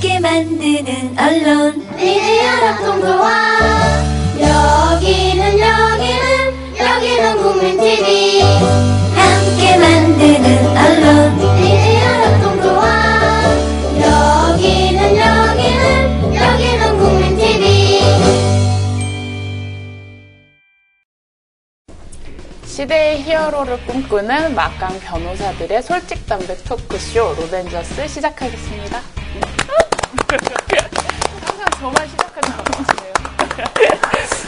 함께 만드는 언론 니네 연합동조화 여기는 국민TV 함께 만드는 언론 니네 연합동조화 여기는 국민TV. 시대의 히어로를 꿈꾸는 막강 변호사들의 솔직담백 토크쇼 로벤져스 시작하겠습니다. 항상 저만 시작하지 않으시네요.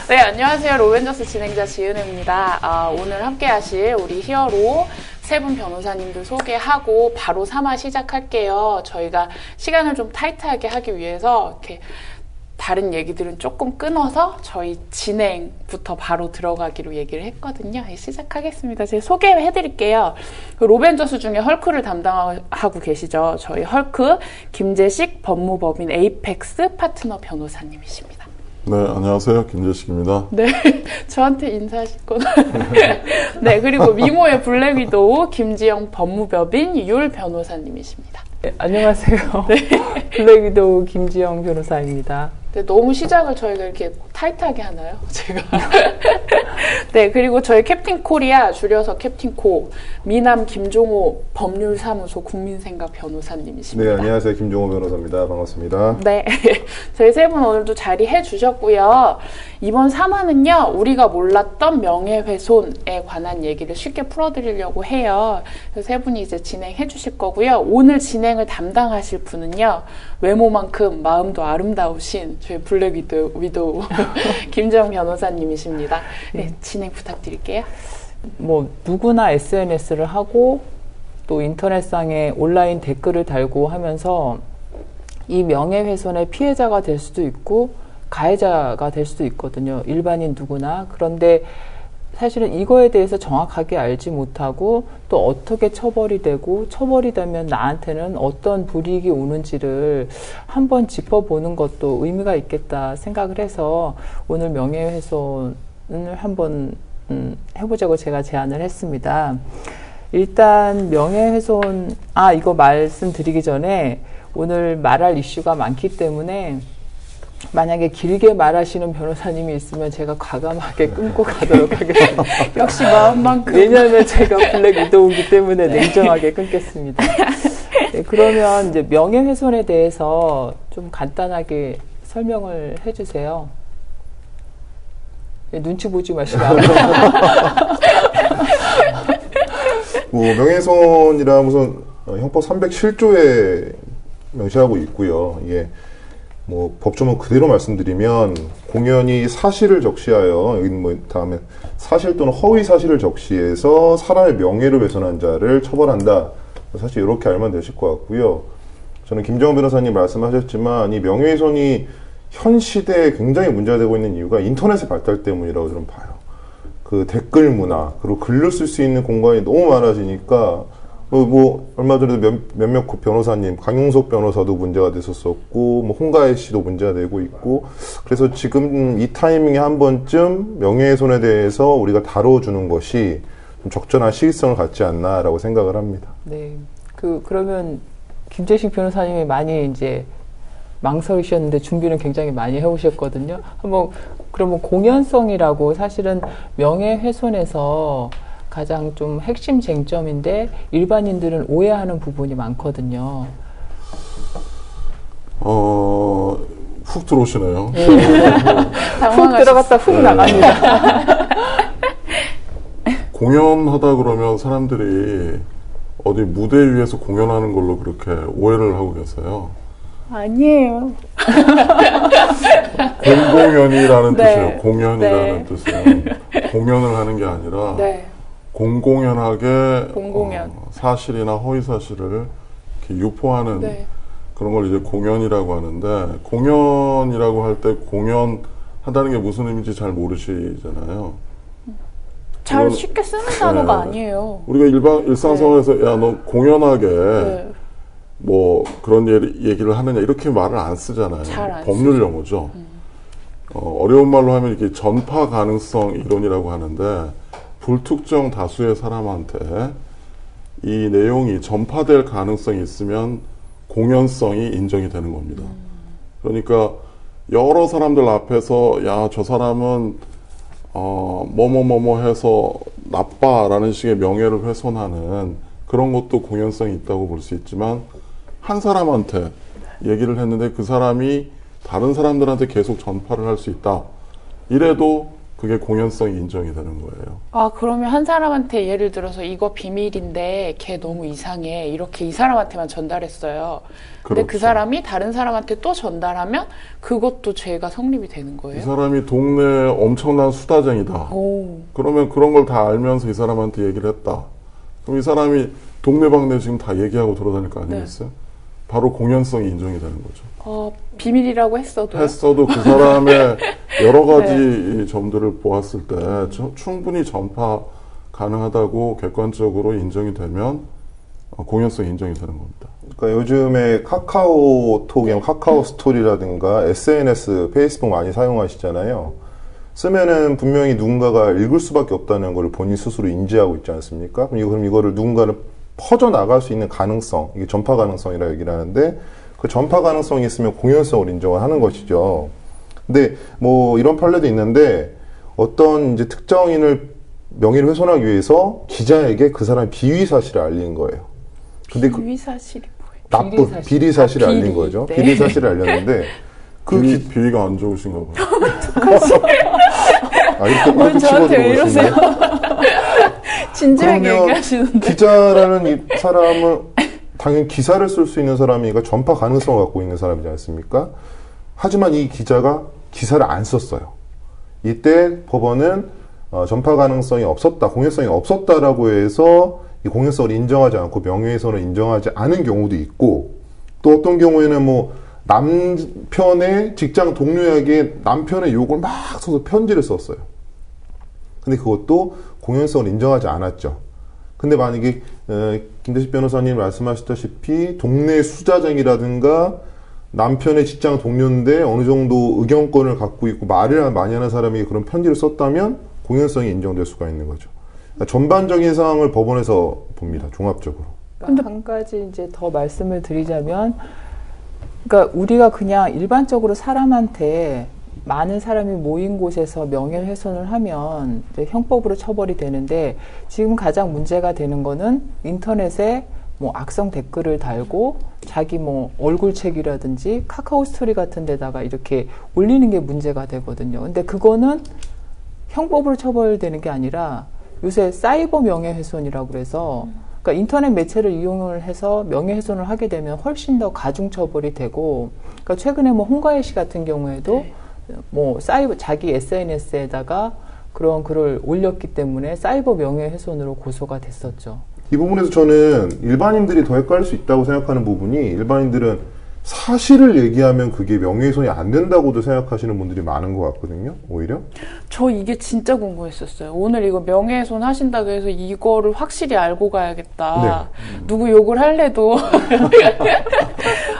네, 안녕하세요. 로벤져스 진행자 지은혜입니다. 오늘 함께 하실 우리 히어로 세 분 변호사님들 소개하고 바로 3화 시작할게요. 저희가 시간을 좀 타이트하게 하기 위해서 이렇게 다른 얘기들은 조금 끊어서 저희 진행부터 바로 들어가기로 얘기를 했거든요. 시작하겠습니다. 제가 소개해드릴게요. 로벤져스 중에 헐크를 담당하고 계시죠. 저희 헐크 김재식 법무법인 에이펙스 파트너 변호사님이십니다. 네, 안녕하세요. 김재식입니다. 네, 저한테 인사하실 거나. 네, 그리고 미모의 블랙위도우 김지영 법무법인 율 변호사님이십니다. 네, 안녕하세요. 네. 블랙위도우 김지영 변호사입니다. 네, 너무 시작을 저희가 이렇게 타이트하게 하나요? 제가. 네, 그리고 저희 캡틴 코리아, 줄여서 캡틴코, 미남 김종호 법률사무소 국민생각 변호사님이십니다. 네, 안녕하세요. 김종호 변호사입니다. 반갑습니다. 네, 저희 세 분 오늘도 자리해 주셨고요. 이번 3화는요, 우리가 몰랐던 명예훼손에 관한 얘기를 쉽게 풀어드리려고 해요. 그래서 세 분이 이제 진행해 주실 거고요. 오늘 진행을 담당하실 분은요, 외모만큼 마음도 아름다우신 저희 블랙 위도우 김지영 변호사님이십니다. 네, 진행 부탁드릴게요. 뭐 누구나 SNS를 하고 또 인터넷상에 온라인 댓글을 달고 하면서 이 명예훼손의 피해자가 될 수도 있고 가해자가 될 수도 있거든요. 일반인 누구나. 그런데 사실은 이거에 대해서 정확하게 알지 못하고 또 어떻게 처벌이 되고 처벌이 되면 나한테는 어떤 불이익이 오는지를 한번 짚어보는 것도 의미가 있겠다 생각을 해서 오늘 명예훼손을 한번 해보자고 제가 제안을 했습니다. 일단 명예훼손, 이거 말씀드리기 전에 오늘 말할 이슈가 많기 때문에 만약에 길게 말하시는 변호사님이 있으면 제가 과감하게 끊고 가도록 하겠습니다. 역시 마음만큼. 왜냐하면 제가 블랙 위도우이기 때문에 냉정하게 끊겠습니다. 네, 그러면 이제 명예훼손에 대해서 좀 간단하게 설명을 해주세요. 네, 눈치 보지 마시고. 명예훼손이라 무슨 형법 307조에 명시하고 있고요. 이게 뭐 법조문 그대로 말씀드리면 공연이 사실을 적시하여 여기 뭐 다음에 사실 또는 허위 사실을 적시해서 사람의 명예를 훼손한 자를 처벌한다. 사실 이렇게 알면 되실 것 같고요. 저는 김정은 변호사님 말씀하셨지만 이 명예훼손이 현 시대에 굉장히 문제가 되고 있는 이유가 인터넷의 발달 때문이라고 저는 봐요. 그 댓글 문화 그리고 글을 쓸 수 있는 공간이 너무 많아지니까 얼마 전에도 몇몇 변호사님, 강용석 변호사도 문제가 됐었었고, 홍가혜 씨도 문제가 되고 있고, 그래서 지금 이 타이밍에 한 번쯤 명예훼손에 대해서 우리가 다뤄주는 것이 좀 적절한 시기성을 갖지 않나라고 생각을 합니다. 네. 그러면 김재식 변호사님이 많이 이제 망설이셨는데 준비는 굉장히 많이 해오셨거든요. 그러면 공연성이라고 사실은 명예훼손에서 가장 좀 핵심 쟁점인데 일반인들은 오해하는 부분이 많거든요. 훅 들어오시네요. 네. 훅 들어갔다 훅 나갑니다. 공연하다 그러면 사람들이 어디 무대 위에서 공연하는 걸로 그렇게 오해를 하고 계세요. 아니에요. 공공연이라는 네. 뜻이에요. 공연이라는 네. 뜻은 공연을 하는 게 아니라 네. 공공연하게 공공연. 사실이나 허위 사실을 이렇게 유포하는 네. 그런 걸 이제 공연이라고 하는데 공연이라고 할 때 공연하다는 게 무슨 의미인지 잘 모르시잖아요. 잘 쉽게 쓰는 단어가 네. 아니에요. 우리가 일상생활에서 야, 너 공연하게 네. 뭐 그런 얘기를 하느냐 이렇게 말을 안 쓰잖아요. 잘 안 법률 용어죠. 어려운 말로 하면 이렇게 전파 가능성 이론이라고 하는데 불특정 다수의 사람한테 이 내용이 전파될 가능성이 있으면 공연성이 인정이 되는 겁니다. 그러니까 여러 사람들 앞에서 야, 저 사람은 뭐뭐뭐뭐 해서 나빠라는 식의 명예를 훼손하는 그런 것도 공연성이 있다고 볼 수 있지만 한 사람한테 얘기를 했는데 그 사람이 다른 사람들한테 계속 전파를 할 수 있다. 이래도 그게 공연성이 인정이 되는 거예요. 아, 그러면 한 사람한테 예를 들어서 이거 비밀인데 걔 너무 이상해. 이렇게 이 사람한테만 전달했어요. 근데 그 그렇죠. 사람이 다른 사람한테 또 전달하면 그것도 죄가 성립이 되는 이 거예요? 사람이 동네에 엄청난 수다쟁이다. 오. 그러면 그런 걸 다 알면서 이 사람한테 얘기를 했다. 그럼 이 사람이 동네방네 지금 다 얘기하고 돌아다닐 거 아니겠어요? 바로 공연성이 인정이 되는 거죠. 비밀이라고 했어도요? 했어도 그 사람의 여러 가지 점들을 보았을 때 충분히 전파 가능하다고 객관적으로 인정이 되면 공연성이 인정이 되는 겁니다. 그러니까 요즘에 카카오톡이나 카카오 스토리라든가 SNS, 페이스북 많이 사용하시잖아요. 쓰면은 분명히 누군가가 읽을 수밖에 없다는 걸 본인 스스로 인지하고 있지 않습니까? 그럼 이거를 누군가는 퍼져나갈 수 있는 가능성, 이게 전파 가능성이라 얘기를 하는데 그 전파 가능성이 있으면 공연성을 인정을 하는 것이죠. 근데 뭐 이런 판례도 있는데 어떤 이제 특정인을 명예를 훼손하기 위해서 기자에게 그 사람의 비위 사실을 알린 거예요. 근데 비위 사실이 뭐예요? 나쁜 비리 사실을 알린 비리, 거죠. 네. 비리 사실을 알렸는데 비위가 안 좋으신가 봐요. 이렇게 저한테 왜 집어들어오시네. 이러세요? 진지하게 그러면 얘기하시는데. 기자라는 이 사람은 당연히 기사를 쓸 수 있는 사람이니까 전파 가능성을 갖고 있는 사람이지 않습니까? 하지만 이 기자가 기사를 안 썼어요. 이때 법원은 전파 가능성이 없었다, 공연성이 없었다라고 해서 이 공연성을 인정하지 않고 명예훼손을 인정하지 않은 경우도 있고, 또 어떤 경우에는 뭐 남편의 직장 동료에게 남편의 욕을 막 써서 편지를 썼어요. 근데 그것도 공연성을 인정하지 않았죠. 근데 만약에 김대식 변호사님 말씀하셨다시피 동네 수자쟁이라든가 남편의 직장 동료인데 어느 정도 의견권을 갖고 있고 말을 많이 하는 사람이 그런 편지를 썼다면 공연성이 인정될 수가 있는 거죠. 그러니까 전반적인 상황을 법원에서 봅니다. 종합적으로. 근데 한 가지 이제 더 말씀을 드리자면, 그러니까 우리가 그냥 일반적으로 사람한테 많은 사람이 모인 곳에서 명예훼손을 하면 이제 형법으로 처벌이 되는데, 지금 가장 문제가 되는 거는 인터넷에 뭐 악성 댓글을 달고 자기 뭐 얼굴책이라든지 카카오 스토리 같은 데다가 이렇게 올리는 게 문제가 되거든요. 근데 그거는 형법으로 처벌되는 게 아니라 요새 사이버 명예훼손이라고 그래서, 그러니까 인터넷 매체를 이용을 해서 명예훼손을 하게 되면 훨씬 더 가중처벌이 되고, 그러니까 최근에 뭐 홍가혜 씨 같은 경우에도 뭐 사이버 자기 SNS에다가 그런 글을 올렸기 때문에 사이버 명예훼손으로 고소가 됐었죠. 이 부분에서 저는 일반인들이 더 헷갈릴 수 있다고 생각하는 부분이, 일반인들은 사실을 얘기하면 그게 명예훼손이 안 된다고도 생각하시는 분들이 많은 것 같거든요, 오히려. 저 이게 진짜 궁금했었어요. 오늘 이거 명예훼손 하신다고 해서 이거를 확실히 알고 가야겠다. 누구 욕을 할래도.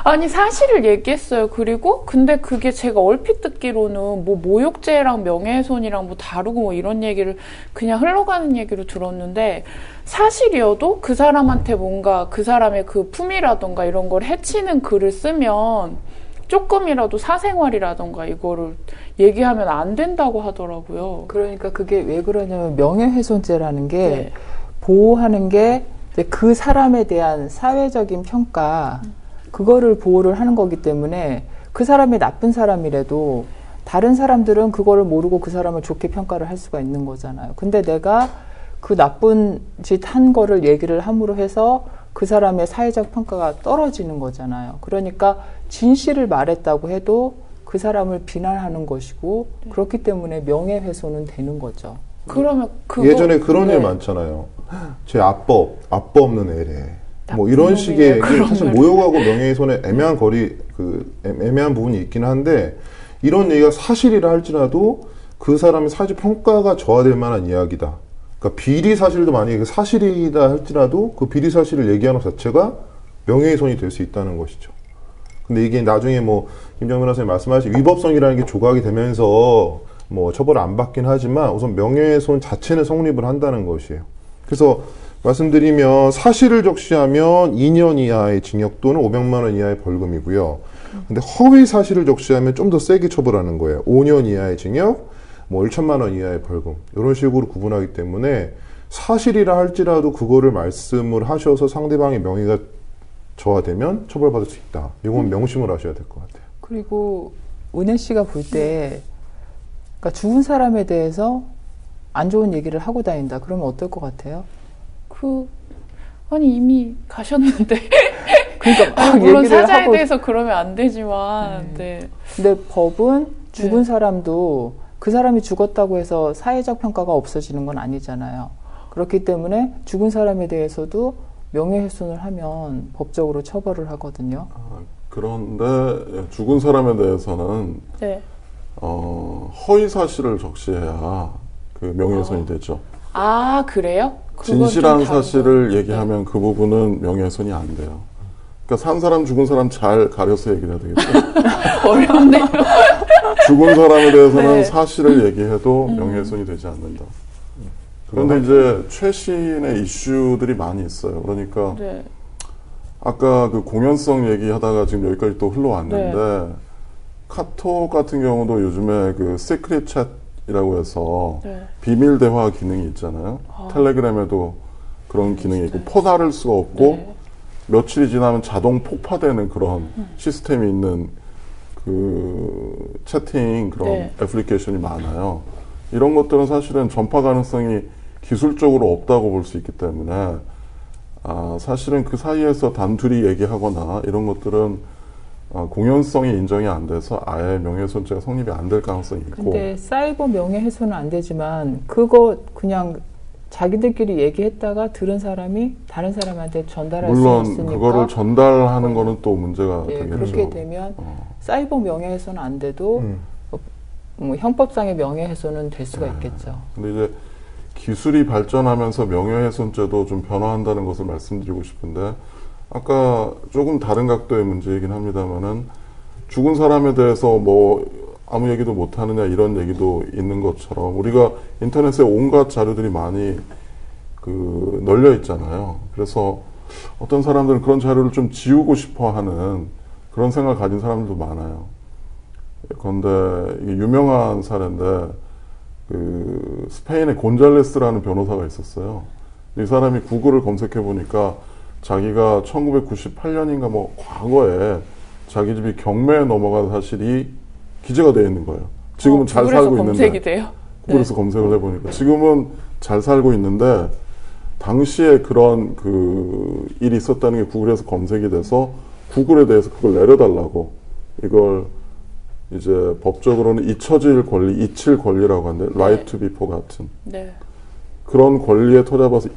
아니, 사실을 얘기했어요. 그리고 근데 그게 제가 얼핏 듣기로는 뭐 모욕죄랑 명예훼손이랑 뭐 다르고 뭐 이런 얘기를 그냥 흘러가는 얘기로 들었는데, 사실이어도 그 사람한테 뭔가 그 사람의 그 품위라던가 이런 걸 해치는 글을 쓰면 조금이라도 사생활이라던가 이거를 얘기하면 안 된다고 하더라고요. 그러니까 그게 왜 그러냐면 명예훼손죄라는 게 네. 보호하는 게 이제 그 사람에 대한 사회적인 평가, 그거를 보호를 하는 거기 때문에 그 사람이 나쁜 사람이라도 다른 사람들은 그거를 모르고 그 사람을 좋게 평가를 할 수가 있는 거잖아요. 근데 내가 그 나쁜 짓 한 거를 얘기를 함으로 해서 그 사람의 사회적 평가가 떨어지는 거잖아요. 그러니까 진실을 말했다고 해도 그 사람을 비난하는 것이고, 그렇기 때문에 명예훼손은 되는 거죠. 그러면 그거 예전에 그런 네. 일 많잖아요. 제 아빠 없는 애래. 뭐 이런 식의, 그런 사실 말. 모욕하고 명예훼손의 애매한 애매한 부분이 있긴 한데, 이런 얘기가 사실이라 할지라도 그 사람의 사회적 평가가 저하될 만한 이야기다. 그러니까 비리 사실도 만약에 사실이다 할지라도 그 비리 사실을 얘기하는 것 자체가 명예훼손이 될 수 있다는 것이죠. 근데 이게 나중에 뭐 김정민 변호사님 말씀하신 위법성이라는 게 조각이 되면서 뭐 처벌을 안 받긴 하지만 우선 명예훼손 자체는 성립을 한다는 것이에요. 그래서 말씀드리면 사실을 적시하면 2년 이하의 징역 또는 500만 원 이하의 벌금이고요. 근데 허위 사실을 적시하면 좀 더 세게 처벌하는 거예요. 5년 이하의 징역, 뭐 1천만 원 이하의 벌금 이런 식으로 구분하기 때문에 사실이라 할지라도 그거를 말씀을 하셔서 상대방의 명예가 저하되면 처벌받을 수 있다. 이건 명심을 하셔야 될 것 같아요. 그리고 은혜 씨가 볼 때 그러니까 죽은 사람에 대해서 안 좋은 얘기를 하고 다닌다. 그러면 어떨 것 같아요? 아니 이미 가셨는데. 그러니까 막 물론 얘기를 사자에 하고 대해서 그러면 안 되지만. 네. 근데 법은 죽은 네. 사람도 그 사람이 죽었다고 해서 사회적 평가가 없어지는 건 아니잖아요. 그렇기 때문에 죽은 사람에 대해서도 명예훼손을 하면 법적으로 처벌을 하거든요. 그런데 죽은 사람에 대해서는 네. 허위 사실을 적시해야 그 명예훼손이 되죠. 아 그래요? 그건 좀 진실한 다른 사실을 거. 얘기하면 그 부분은 명예훼손이 안 돼요. 그러니까 산 사람 죽은 사람 잘 가려서 얘기를 해야 되겠죠. 어렵네요. 죽은 사람에 대해서는 네. 사실을 얘기해도 명예훼손이 되지 않는다. 그런데 이제 최신의 이슈들이 많이 있어요. 그러니까 네. 아까 그 공연성 얘기하다가 지금 여기까지 또 흘러왔는데 네. 카톡 같은 경우도 요즘에 그 시크릿 챗이라고 해서 네. 비밀 대화 기능이 있잖아요. 텔레그램에도 그런 기능이 있고 퍼나를 수가 없고 네. 며칠이 지나면 자동 폭파되는 그런 시스템이 있는 그 채팅 그런 네. 애플리케이션이 많아요. 이런 것들은 사실은 전파 가능성이 기술적으로 없다고 볼 수 있기 때문에 사실은 그 사이에서 단둘이 얘기하거나 이런 것들은 공연성이 인정이 안 돼서 아예 명예훼손죄가 성립이 안 될 가능성이 있고. 근데 사이버 명예훼손은 안 되지만 그거 그냥 자기들끼리 얘기했다가 들은 사람이 다른 사람한테 전달할 수 물론 있으니까 그거를 전달하는 거는 또 문제가 예, 되겠죠. 그렇게 되면 사이버 명예훼손은 안 돼도 뭐 형법상의 명예훼손은 될 수가 있겠죠. 근데 이제 기술이 발전하면서 명예훼손죄도 좀 변화한다는 것을 말씀드리고 싶은데 아까 조금 다른 각도의 문제이긴 합니다만은 죽은 사람에 대해서 뭐 아무 얘기도 못 하느냐 이런 얘기도 있는 것처럼 우리가 인터넷에 온갖 자료들이 많이 그 널려 있잖아요. 그래서 어떤 사람들은 그런 자료를 좀 지우고 싶어 하는 그런 생각을 가진 사람들도 많아요. 그런데 이게 유명한 사례인데 그 스페인의 곤잘레스라는 변호사가 있었어요. 이 사람이 구글을 검색해 보니까 자기가 1998년인가 뭐 과거에 자기 집이 경매에 넘어간 사실이 기재가 되어 있는 거예요. 지금은 잘 살고 검색이 있는데 돼요? 구글에서 검색을 해보니까 지금은 잘 살고 있는데 당시에 그런 그 일이 있었다는 게 구글에서 검색이 돼서 구글에 대해서 그걸 내려달라고 이걸 이제 법적으로는 잊혀질 권리, 잊힐 권리라고 하는데 right to be forgotten. 네. 그런 권리에 토잡아서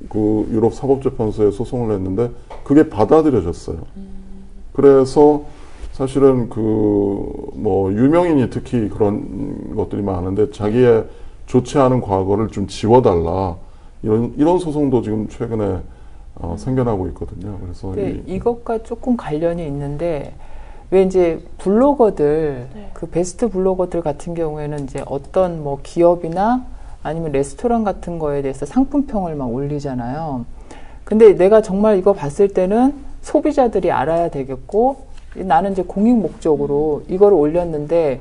그 유럽 사법재판소에 소송을 했는데 그게 받아들여졌어요. 그래서 사실은 그 뭐 유명인이 특히 그런 것들이 많은데 자기의 좋지 않은 과거를 좀 지워달라 이런 소송도 지금 최근에 생겨나고 있거든요. 그래서 이것과 조금 관련이 있는데 왜 이제 블로거들 네. 그 베스트 블로거들 같은 경우에는 이제 어떤 뭐 기업이나 아니면 레스토랑 같은 거에 대해서 상품평을 막 올리잖아요. 근데 내가 정말 이거 봤을 때는 소비자들이 알아야 되겠고 나는 이제 공익 목적으로 이거를 올렸는데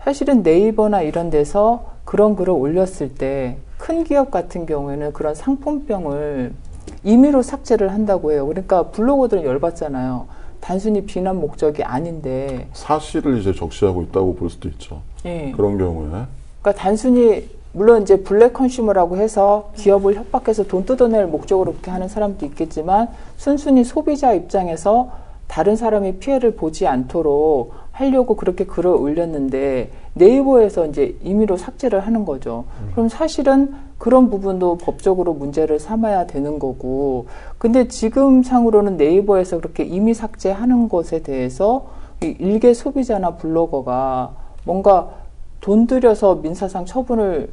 사실은 네이버나 이런 데서 그런 글을 올렸을 때 큰 기업 같은 경우에는 그런 상품평을 임의로 삭제를 한다고 해요. 그러니까 블로거들은 열받잖아요. 단순히 비난 목적이 아닌데 사실을 이제 적시하고 있다고 볼 수도 있죠. 예. 그런 경우에. 그러니까 단순히 물론 이제 블랙 컨슈머라고 해서 기업을 협박해서 돈 뜯어낼 목적으로 그렇게 하는 사람도 있겠지만 순순히 소비자 입장에서 다른 사람의 피해를 보지 않도록 하려고 그렇게 글을 올렸는데 네이버에서 이제 임의로 삭제를 하는 거죠. 그럼 사실은 그런 부분도 법적으로 문제를 삼아야 되는 거고 근데 지금 상으로는 네이버에서 그렇게 임의 삭제하는 것에 대해서 이 일개 소비자나 블로거가 뭔가 돈 들여서 민사상 청구를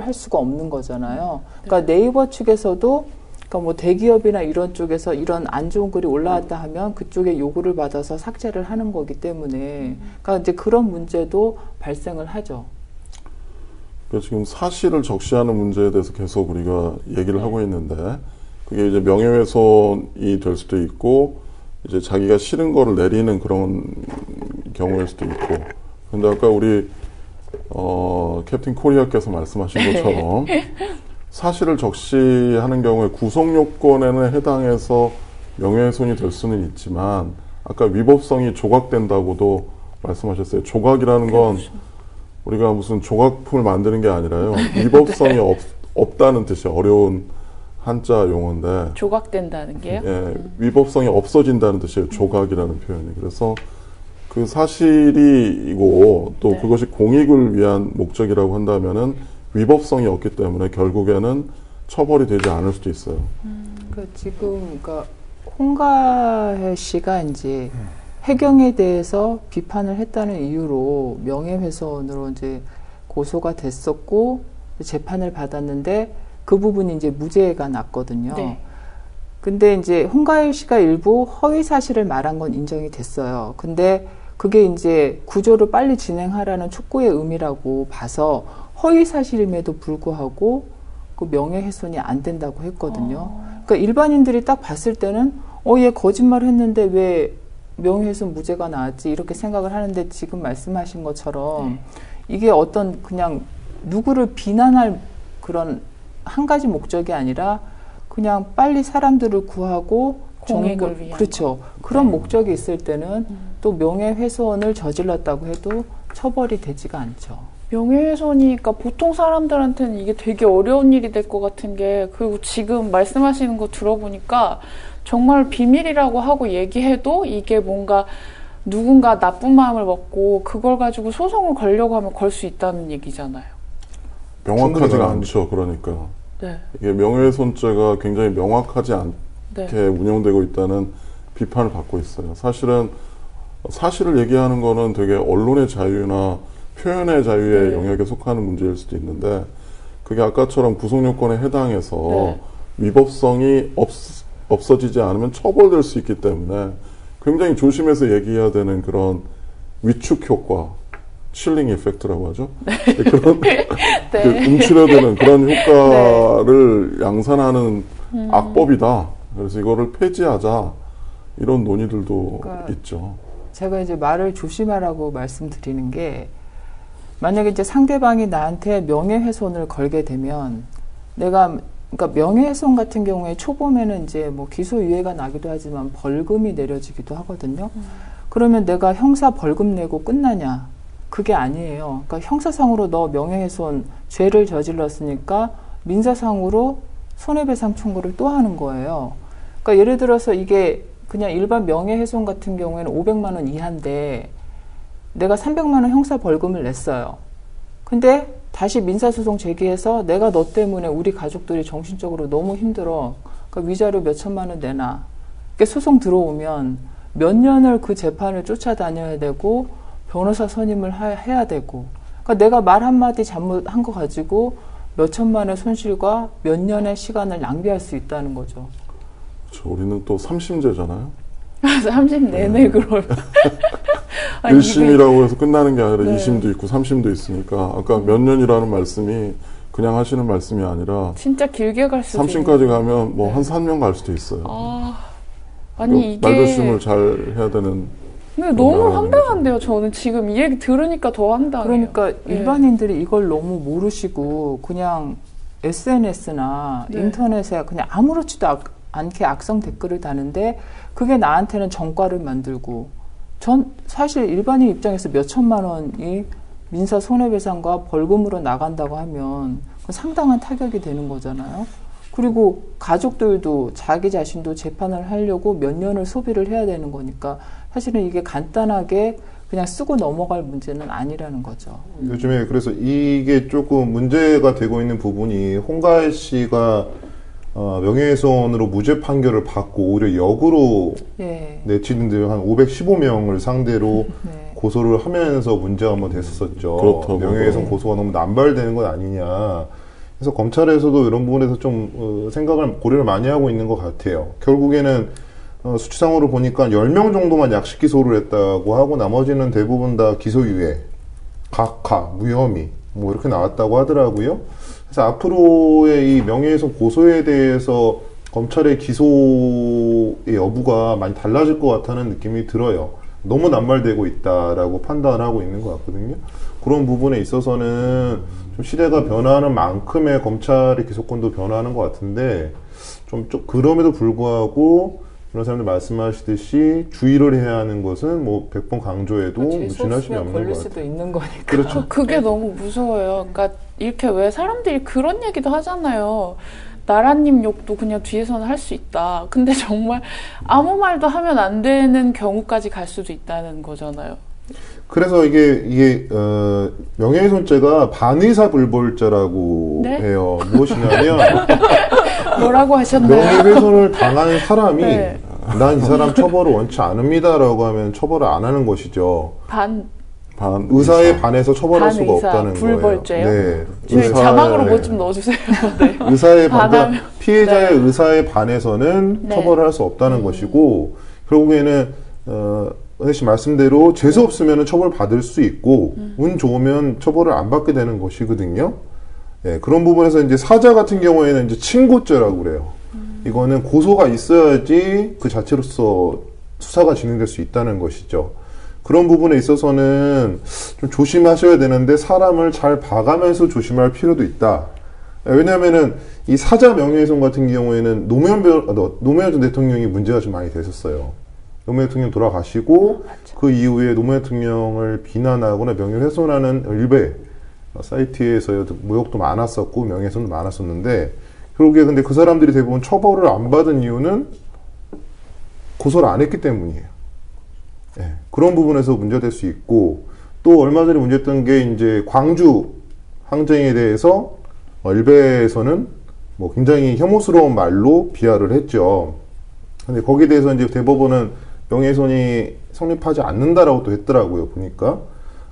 할 수가 없는 거잖아요. 그러니까 네이버 측에서도 그러니까 뭐 대기업이나 이런 쪽에서 이런 안 좋은 글이 올라왔다 하면 그쪽에 요구를 받아서 삭제를 하는 거기 때문에 그러니까 이제 그런 문제도 발생을 하죠. 그래서 지금 사실을 적시하는 문제에 대해서 계속 우리가 얘기를 하고 있는데, 그게 이제 명예훼손이 될 수도 있고, 이제 자기가 싫은 거를 내리는 그런 경우일 수도 있고. 근데 아까 우리, 캡틴 코리아께서 말씀하신 것처럼, 사실을 적시하는 경우에 구속 요건에는 해당해서 명예훼손이 될 수는 있지만, 아까 위법성이 조각된다고도 말씀하셨어요. 조각이라는 건 우리가 무슨 조각품을 만드는 게 아니라요. 위법성이 없다는 뜻이에요. 어려운 한자 용어인데. 조각된다는 게요? 예, 위법성이 없어진다는 뜻이에요. 조각이라는 표현이. 그래서 그 사실이고 또 네. 그것이 공익을 위한 목적이라고 한다면은 위법성이 없기 때문에 결국에는 처벌이 되지 않을 수도 있어요. 지금 그러니까 홍가혜 씨가 이제 해경에 대해서 비판을 했다는 이유로 명예훼손으로 이제 고소가 됐었고 재판을 받았는데 그 부분이 이제 무죄가 났거든요. 네. 근데 이제 홍가혜 씨가 일부 허위 사실을 말한 건 인정이 됐어요. 근데 그게 이제 구조를 빨리 진행하라는 촉구의 의미라고 봐서 허위 사실임에도 불구하고 그 명예훼손이 안 된다고 했거든요. 그러니까 일반인들이 딱 봤을 때는 얘 거짓말 했는데 왜 명예훼손 무죄가 나왔지 이렇게 생각을 하는데 지금 말씀하신 것처럼 이게 어떤 그냥 누구를 비난할 그런 한 가지 목적이 아니라 그냥 빨리 사람들을 구하고 공익을 위한 그렇죠. 그런 목적이 있을 때는 또 명예훼손을 저질렀다고 해도 처벌이 되지가 않죠. 명예훼손이니까 보통 사람들한테는 이게 되게 어려운 일이 될 것 같은 게, 그리고 지금 말씀하시는 거 들어보니까 정말 비밀이라고 하고 얘기해도 이게 뭔가 누군가 나쁜 마음을 먹고 그걸 가지고 소송을 걸려고 하면 걸 수 있다는 얘기잖아요. 명확하지가 않죠. 그러니까. 네. 이게 명예훼손죄가 굉장히 명확하지 않게 네. 운영되고 있다는 비판을 받고 있어요. 사실은 사실을 얘기하는 거는 되게 언론의 자유나 표현의 자유의 영역에 속하는 문제일 수도 있는데, 그게 아까처럼 구속요건에 해당해서 위법성이 없어지지 않으면 처벌될 수 있기 때문에 굉장히 조심해서 얘기해야 되는 그런 위축 효과, 칠링 이펙트라고 하죠. 그런 그 움츠려드는 그런 효과를 양산하는 악법이다. 그래서 이거를 폐지하자, 이런 논의들도 있죠. 제가 이제 말을 조심하라고 말씀드리는 게, 만약에 이제 상대방이 나한테 명예훼손을 걸게 되면 그러니까 명예훼손 같은 경우에 초범에는 이제 뭐 기소유예가 나기도 하지만 벌금이 내려지기도 하거든요. 그러면 내가 형사 벌금 내고 끝나냐? 그게 아니에요. 그러니까 형사상으로 너 명예훼손 죄를 저질렀으니까 민사상으로 손해배상 청구를 또 하는 거예요. 그러니까 예를 들어서 이게 그냥 일반 명예훼손 같은 경우에는 500만 원 이하인데 내가 300만 원 형사 벌금을 냈어요. 근데 다시 민사소송 제기해서 내가 너 때문에 우리 가족들이 정신적으로 너무 힘들어. 그러니까 위자료 몇 천만 원 내놔. 이렇게 소송 들어오면 몇 년을 그 재판을 쫓아다녀야 되고 변호사 선임을 해야 되고, 그러니까 내가 말 한마디 잘못한 거 가지고 몇 천만 원의 손실과 몇 년의 시간을 낭비할 수 있다는 거죠. 그렇죠. 우리는 또 3심제잖아요. 30 내내 그러면. 1심이라고 해서 끝나는 게 아니라 네. 2심도 있고 3심도 있으니까, 아까 몇 년이라는 말씀이 그냥 하시는 말씀이 아니라 진짜 길게 갈 수도 3심까지 가면 뭐 한 3년 갈 수도 있어요. 아니 이게 말조심을 잘 해야 되는. 근데 너무 황당한데요. 저는 지금 이 얘기 들으니까 더 황당해요. 그러니까 일반인들이 이걸 너무 모르시고 그냥 SNS나 인터넷에 그냥 아무렇지도 않게 악성 댓글을 다는데 그게 나한테는 전과를 만들고, 전 사실 일반인 입장에서 몇 천만 원이 민사 손해배상과 벌금으로 나간다고 하면 상당한 타격이 되는 거잖아요. 그리고 가족들도 자기 자신도 재판을 하려고 몇 년을 소비를 해야 되는 거니까 사실은 이게 간단하게 그냥 쓰고 넘어갈 문제는 아니라는 거죠. 요즘에 그래서 이게 조금 문제가 되고 있는 부분이, 홍가혜 씨가 명예훼손으로 무죄 판결을 받고 오히려 역으로 네티즌들 한 515명을 상대로 고소를 하면서 문제가 한번 됐었죠. 그렇다고. 명예훼손 고소가 너무 남발되는 건 아니냐. 그래서 검찰에서도 이런 부분에서 좀 고려를 많이 하고 있는 것 같아요. 결국에는 수치상으로 보니까 10명 정도만 약식 기소를 했다고 하고 나머지는 대부분 다 기소유예, 각하, 무혐의 뭐 이렇게 나왔다고 하더라고요. 그래서 앞으로의 이 명예훼손 고소에 대해서 검찰의 기소의 여부가 많이 달라질 것 같다는 느낌이 들어요. 너무 난말되고 있다라고 판단하고 있는 것 같거든요. 그런 부분에 있어서는 좀 시대가 변화하는 만큼의 검찰의 기소권도 변화하는 것 같은데 좀 그럼에도 불구하고 그런 사람들 말씀하시듯이 주의를 해야 하는 것은 뭐 100번 강조해도 무신할 수는 없는 걸릴 것 수도 같아요. 있는 거니까. 그렇죠. 그게 너무 무서워요. 그러니까 이렇게 왜 사람들이 그런 얘기도 하잖아요. 나라님 욕도 그냥 뒤에서는 할 수 있다. 근데 정말 아무 말도 하면 안 되는 경우까지 갈 수도 있다는 거잖아요. 그래서 이게 명예훼손죄가 반의사불벌죄라고 네? 해요. 무엇이냐면 뭐라고 하셨나요? 명예훼손을 당한 사람이 네. 난 이 사람 처벌을 원치 않습니다라고 하면 처벌을 안 하는 것이죠. 의사에 반해서 처벌할 수가 반의사 없다는 불벌죄요? 거예요. 네. 저희 자막으로 뭐 좀 넣어주세요. 네. 의사에 그러니까 반하면- 피해자의 네. 의사에 반해서는 네. 처벌을 할 수 없다는 것이고 결국에는 은혜 씨 말씀대로 재수 없으면 처벌 받을 수 있고 운 좋으면 처벌을 안 받게 되는 것이거든요. 예, 그런 부분에서 이제 사자 같은 경우에는 이제 친고죄라고 그래요. 이거는 고소가 있어야지 그 자체로서 수사가 진행될 수 있다는 것이죠. 그런 부분에 있어서는 좀 조심하셔야 되는데 사람을 잘 봐가면서 조심할 필요도 있다. 왜냐하면은 이 사자 명예훼손 같은 경우에는 노무현 전 대통령이 문제가 좀 많이 됐었어요. 노무현 대통령 돌아가시고 그 이후에 노무현 대통령을 비난하거나 명예훼손하는 일베 사이트에서 모욕도 많았었고 명예훼손도 많았었는데 결국에 근데 그 사람들이 대부분 처벌을 안 받은 이유는 고소를 안 했기 때문이에요. 네, 그런 부분에서 문제될 수 있고 또 얼마 전에 문제됐던 게 이제 광주 항쟁에 대해서 일베에서는 뭐 굉장히 혐오스러운 말로 비하를 했죠. 근데 거기에 대해서 이제 대법원은 명예훼손이 성립하지 않는다라고 또 했더라고요. 보니까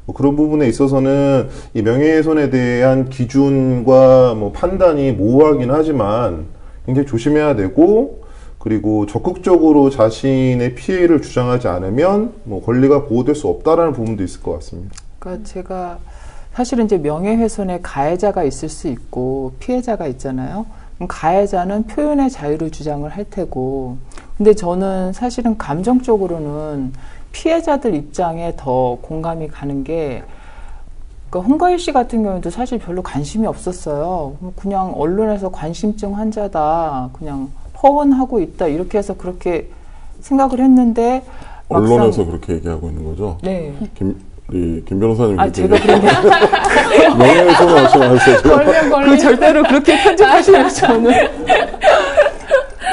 뭐 그런 부분에 있어서는 이 명예훼손에 대한 기준과 뭐 판단이 모호하긴 하지만 굉장히 조심해야 되고 그리고 적극적으로 자신의 피해를 주장하지 않으면 뭐 권리가 보호될 수 없다라는 부분도 있을 것 같습니다. 그러니까 제가 사실은 이제 명예훼손에 가해자가 있을 수 있고 피해자가 있잖아요. 그럼 가해자는 표현의 자유를 주장을 할 테고, 근데 저는 사실은 감정적으로는 피해자들 입장에 더 공감이 가는 게, 그러니까 홍가희 씨 같은 경우도 사실 별로 관심이 없었어요. 그냥 언론에서 관심증 환자다, 그냥 허언하고 있다 이렇게 해서 그렇게 생각을 했는데 언론에서 그렇게 얘기하고 있는 거죠? 네. 우리 김 변호사님 제가 그런 게 명예훼손 하시면서 그 절대로 그렇게 편집하시면 저는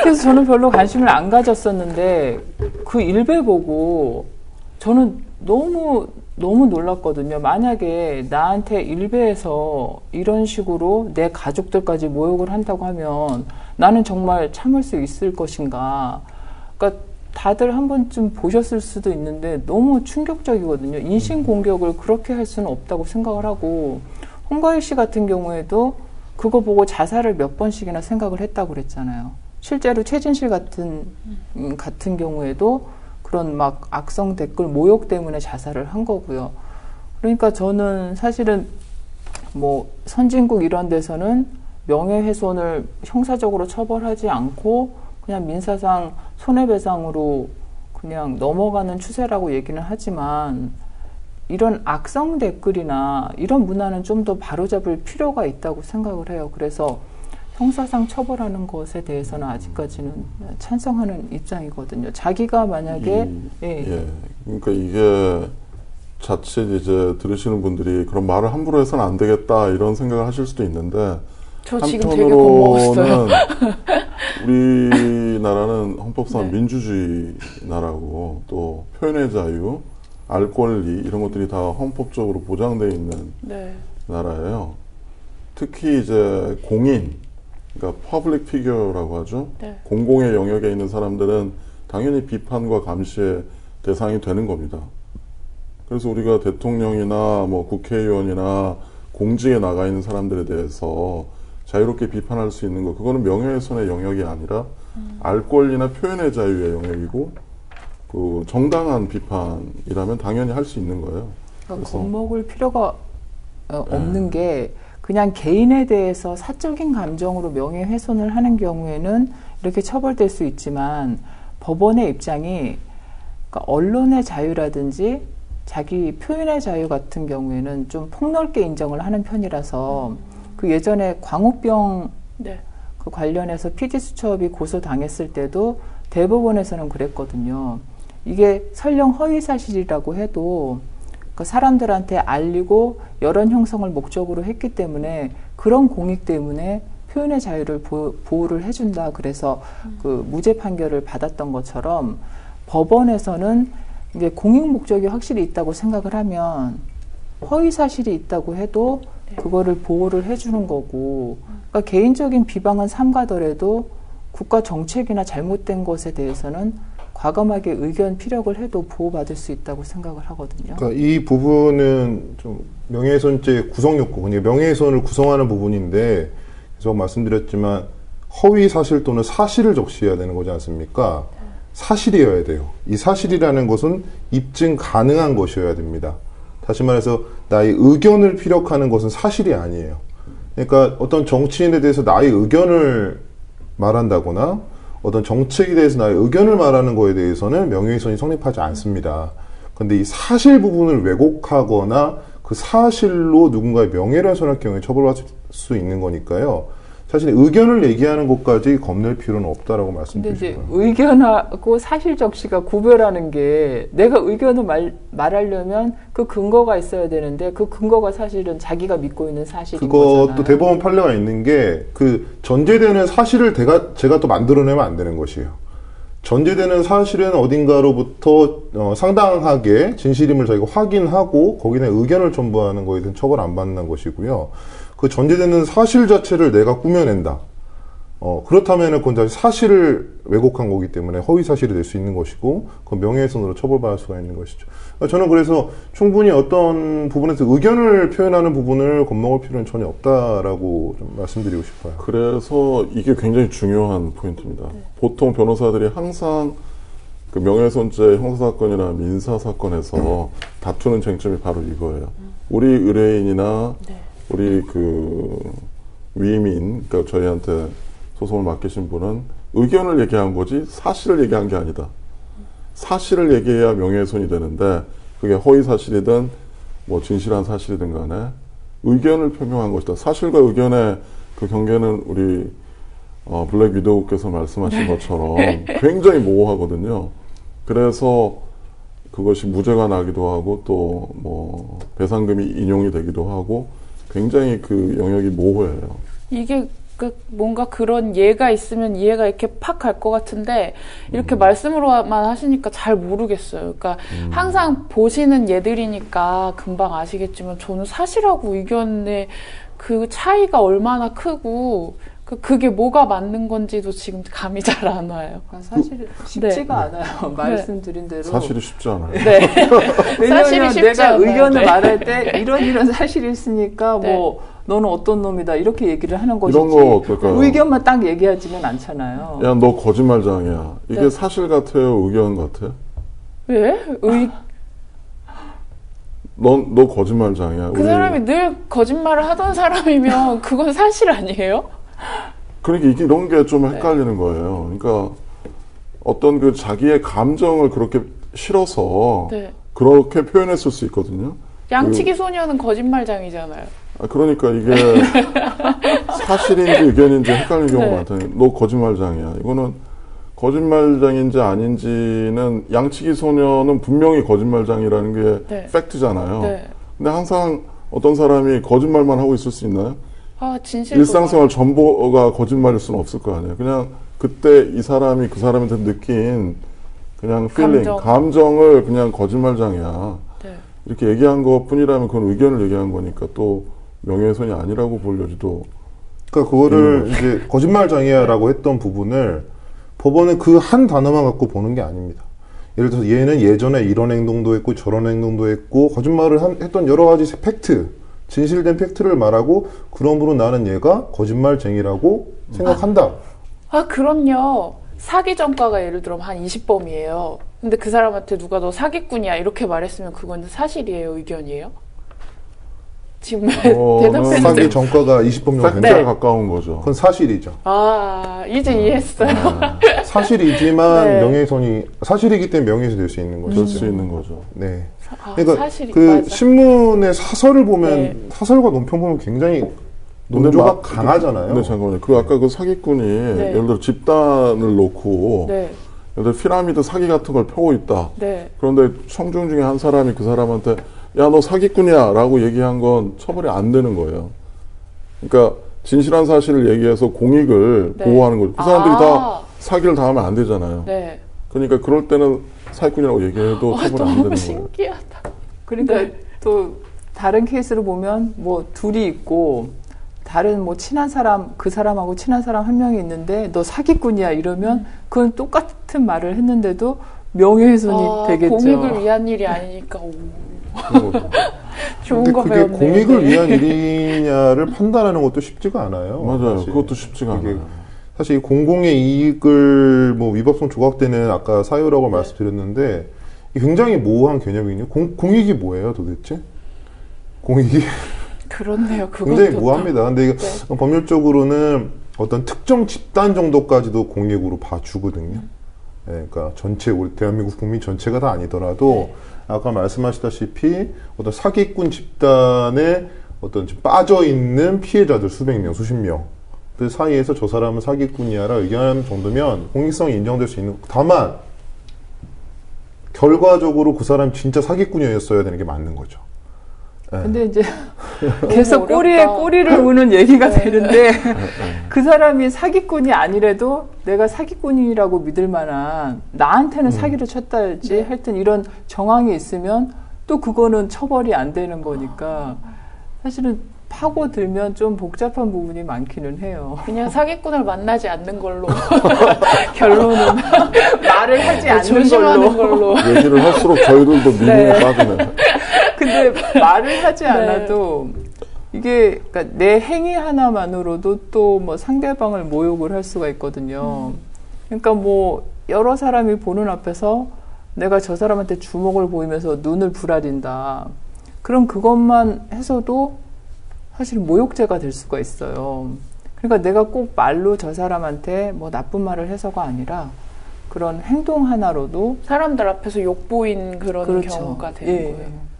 그래서 저는 별로 관심을 안 가졌었는데 그 일배 보고 저는 너무 놀랐거든요. 만약에 나한테 일베에서 이런 식으로 내 가족들까지 모욕을 한다고 하면 나는 정말 참을 수 있을 것인가. 그러니까 다들 한 번쯤 보셨을 수도 있는데 너무 충격적이거든요. 인신공격을 그렇게 할 수는 없다고 생각을 하고 홍가희 씨 같은 경우에도 그거 보고 자살을 몇 번씩이나 생각을 했다고 그랬잖아요. 실제로 최진실 같은 경우에도 그런 막 악성 댓글 모욕 때문에 자살을 한 거고요. 그러니까 저는 사실은 뭐 선진국 이런 데서는 명예훼손을 형사적으로 처벌하지 않고 그냥 민사상 손해배상으로 그냥 넘어가는 추세라고 얘기는 하지만 이런 악성 댓글이나 이런 문화는 좀 더 바로잡을 필요가 있다고 생각을 해요. 그래서 형사상 처벌하는 것에 대해서는 아직까지는 찬성하는 입장이거든요. 자기가 만약에 그러니까 이게 자칫 이제 들으시는 분들이 그런 말을 함부로 해서는 안 되겠다 이런 생각을 하실 수도 있는데 저 지금 되게 겁먹었어요. 우리나라는 헌법상 네. 민주주의 나라고 또 표현의 자유, 알 권리 이런 것들이 다 헌법적으로 보장되어 있는 네. 나라예요. 특히 이제 공인, 그러니까 퍼블릭 피규어라고 하죠. 네. 공공의 영역에 있는 사람들은 당연히 비판과 감시의 대상이 되는 겁니다. 그래서 우리가 대통령이나 뭐 국회의원이나 공직에 나가 있는 사람들에 대해서 자유롭게 비판할 수 있는 거, 그거는 명예훼손의 영역이 아니라 알 권리나 표현의 자유의 영역이고 그 정당한 비판이라면 당연히 할 수 있는 거예요. 그러니까 겁먹을 필요가 없는 게 그냥 개인에 대해서 사적인 감정으로 명예훼손을 하는 경우에는 이렇게 처벌될 수 있지만 법원의 입장이 그러니까 언론의 자유라든지 자기 표현의 자유 같은 경우에는 좀 폭넓게 인정을 하는 편이라서 그 예전에 광우병 네. 그 관련해서 PD수첩이 고소당했을 때도 대법원에서는 그랬거든요. 이게 설령 허위사실이라고 해도 그 사람들한테 알리고 여론 형성을 목적으로 했기 때문에 그런 공익 때문에 표현의 자유를 보호를 해준다. 그래서 그 무죄 판결을 받았던 것처럼 법원에서는 이제 공익 목적이 확실히 있다고 생각을 하면 허위사실이 있다고 해도 그거를 보호를 해주는 거고 그러니까 개인적인 비방은 삼가더라도 국가 정책이나 잘못된 것에 대해서는 과감하게 의견 피력을 해도 보호받을 수 있다고 생각을 하거든요. 그러니까 이 부분은 좀 명예훼손죄 구성 요건, 명예훼손을 구성하는 부분인데 계속 말씀드렸지만 허위 사실 또는 사실을 적시해야 되는 거지 않습니까? 사실이어야 돼요. 이 사실이라는 것은 입증 가능한 것이어야 됩니다. 다시 말해서 나의 의견을 피력하는 것은 사실이 아니에요. 그러니까 어떤 정치인에 대해서 나의 의견을 말한다거나 어떤 정책에 대해서 나의 의견을 말하는 거에 대해서는 명예훼손이 성립하지 않습니다. 그런데 이 사실 부분을 왜곡하거나 그 사실로 누군가의 명예를 훼손할 경우에 처벌받을 수 있는 거니까요. 사실 의견을 얘기하는 것까지 겁낼 필요는 없다라고 말씀드리고 근데 싶어요. 이제 의견하고 사실 적시가 구별하는 게 내가 의견을 말하려면 그 근거가 있어야 되는데 그 근거가 사실은 자기가 믿고 있는 사실인 그것도 거잖아요. 대법원 판례가 있는 게 그 전제되는 사실을 제가 또 만들어내면 안 되는 것이에요. 전제되는 사실은 어딘가로부터 상당하게 진실임을 저희가 확인하고 거기에 대한 의견을 첨부하는 거에 대한 처벌 안 받는 것이고요. 그 전제되는 사실 자체를 내가 꾸며낸다. 그렇다면은 그건 다시 사실을 왜곡한 거기 때문에 허위 사실이 될 수 있는 것이고, 그 명예훼손으로 처벌받을 수가 있는 것이죠. 저는 그래서 충분히 어떤 부분에서 의견을 표현하는 부분을 겁먹을 필요는 전혀 없다라고 좀 말씀드리고 싶어요. 그래서 이게 굉장히 중요한 포인트입니다. 보통 변호사들이 항상 그 명예훼손죄 형사사건이나 민사사건에서 다투는 쟁점이 바로 이거예요. 우리 의뢰인이나 우리 그 위민, 그러니까 저희한테 소송을 맡기신 분은 의견을 얘기한 거지 사실을 얘기한 게 아니다. 사실을 얘기해야 명예훼손이 되는데 그게 허위 사실이든 뭐 진실한 사실이든 간에 의견을 표명한 것이다. 사실과 의견의 그 경계는 우리 블랙 위도우께서 말씀하신 것처럼 굉장히 모호하거든요. 그래서 그것이 무죄가 나기도 하고 또 뭐 배상금이 인용이 되기도 하고 굉장히 그 영역이 모호해요. 이게 뭔가 그런 예가 있으면 이해가 이렇게 팍 갈 것 같은데 이렇게 말씀으로만 하시니까 잘 모르겠어요. 그러니까 항상 보시는 예들이니까 금방 아시겠지만 저는 사실하고 의견의 그 차이가 얼마나 크고 그게 뭐가 맞는 건지도 지금 감이 잘 안 와요. 사실 쉽지가 않아요. 말씀드린 대로. 사실이 쉽지 않아요. 네. 왜냐하면 쉽지 내가 않아요. 의견을 네. 말할 때 이런 사실이 있으니까 네. 뭐 너는 어떤 놈이다 이렇게 얘기를 하는 것이지. 이런 거 어떨까요? 의견만 딱 얘기하지는 않잖아요. 야, 너 거짓말장이야. 이게 네. 사실 같아요? 의견 같아요? 왜? 너 거짓말장이야. 그 사람이 늘 거짓말을 하던 사람이면 그건 사실 아니에요? 그러니까 이런 게 좀 헷갈리는 거예요. 그러니까 어떤 그 자기의 감정을 그렇게 실어서 네. 그렇게 표현했을 수 있거든요. 양치기 소녀는 거짓말장이잖아요. 그러니까 이게 사실인지 의견인지 헷갈리는 경우가 네. 많다니. 너 거짓말장이야. 이거는 거짓말장인지 아닌지는 양치기 소녀는 분명히 거짓말장이라는 게 네. 팩트잖아요. 네. 근데 항상 어떤 사람이 거짓말만 하고 있을 수 있나요? 진실도 일상생활 전부가 거짓말일 수는 없을 거 아니에요. 그냥 그때 이 사람이 그 사람한테 느낀 그냥 필링, 감정을 그냥 거짓말장이야. 네. 이렇게 얘기한 것 뿐이라면 그건 의견을 얘기한 거니까 또 명예훼손이 아니라고 볼 여지도. 그러니까 그거를 이제 거짓말장이야라고 했던 부분을 법원은 그 한 단어만 갖고 보는 게 아닙니다. 예를 들어서 얘는 예전에 이런 행동도 했고 저런 행동도 했고 거짓말을 했던 여러 가지 팩트, 진실된 팩트를 말하고 그러므로 나는 얘가 거짓말쟁이라고 생각한다. 그럼요. 사기 전과가 예를 들어 한 20범이에요. 근데 그 사람한테 누가 너 사기꾼이야 이렇게 말했으면 그건 사실이에요? 의견이에요? 지금 대답해 사기 주세요. 전과가 20번 정도 팩트에 된다. 가까운 거죠. 그건 사실이죠. 아, 이제 이해했어요. 사실이지만 네. 명예훼손이 사실이기 때문에 명예훼손이 될 수 있는 거죠. 될 수 있는 거죠. 네. 아, 그러니까 사실이 그 맞아. 신문의 사설을 보면 네. 사설과 논평 보면 굉장히 논조가 강하잖아요. 근데 잠깐만요. 그 아까 그 사기꾼이 예를 들어 집단을 놓고 네, 예를 들어 피라미드 사기 같은 걸 펴고 있다. 네. 그런데 청중 중에 한 사람이 그 사람한테 야, 너 사기꾼이야 라고 얘기한 건 처벌이 안 되는 거예요. 그러니까 진실한 사실을 얘기해서 공익을 네. 보호하는 거죠. 그 사람들이 아. 다 사기를 당하면 안 되잖아요. 네. 그러니까 그럴 때는 사기꾼이라고 얘기해도 와, 처벌이 안 되는 너무 거예요. 신기하다. 그러니까 네. 또 다른 케이스를 보면 뭐 둘이 있고 다른 뭐 친한 사람 그 사람하고 친한 사람 한 명이 있는데 너 사기꾼이야 이러면 그건 똑같은 말을 했는데도 명예훼손이 되겠죠. 공익을 위한 일이 아니니까. 오. 그런 거죠. 좋은 근데 거 그게 배웠네요. 공익을 네. 위한 일이냐를 판단하는 것도 쉽지가 않아요. 맞아요. 사실. 그것도 쉽지가 이게 않아요. 사실 이 공공의 이익을 뭐 위법성 조각되는 아까 사유라고 말씀드렸는데 이게 굉장히 모호한 개념이거든요. 공익이 뭐예요, 도대체? 공익이 그렇네요. 그것도 굉장히 또. 모호합니다. 근데 이거 네. 법률적으로는 어떤 특정 집단 정도까지도 공익으로 봐주거든요. 네, 그러니까 전체 우리 대한민국 국민 전체가 다 아니더라도 아까 말씀하시다시피 어떤 사기꾼 집단에 어떤 지금 빠져 있는 피해자들 수백 명, 수십 명. 그 사이에서 저 사람은 사기꾼이야라 의견하는 정도면 공익성이 인정될 수 있는. 다만 결과적으로 그 사람 진짜 사기꾼이었어야 되는 게 맞는 거죠. 네. 근데 이제 계속 어렵다. 꼬리에 꼬리를 우는 얘기가 되는데 그 사람이 사기꾼이 아니래도 내가 사기꾼이라고 믿을 만한 나한테는 사기를 쳤다 할지 하여튼 이런 정황이 있으면 또 그거는 처벌이 안 되는 거니까 사실은 파고들면 좀 복잡한 부분이 많기는 해요. 그냥 사기꾼을 만나지 않는 걸로. 결론은 말을 하지 않는 조심하는 걸로. 걸로. 얘기를 할수록 저희들도 미궁에 빠지네. 근데 말을 하지 않아도 이게 그러니까 내 행위 하나만으로도 또 뭐 상대방을 모욕을 할 수가 있거든요. 그러니까 뭐 여러 사람이 보는 앞에서 내가 저 사람한테 주먹을 보이면서 눈을 부라린다. 그럼 그것만 해서도 사실 모욕죄가 될 수가 있어요. 그러니까 내가 꼭 말로 저 사람한테 뭐 나쁜 말을 해서가 아니라 그런 행동 하나로도 사람들 앞에서 욕보인 그런 그렇죠. 경우가 되는 예. 거예요.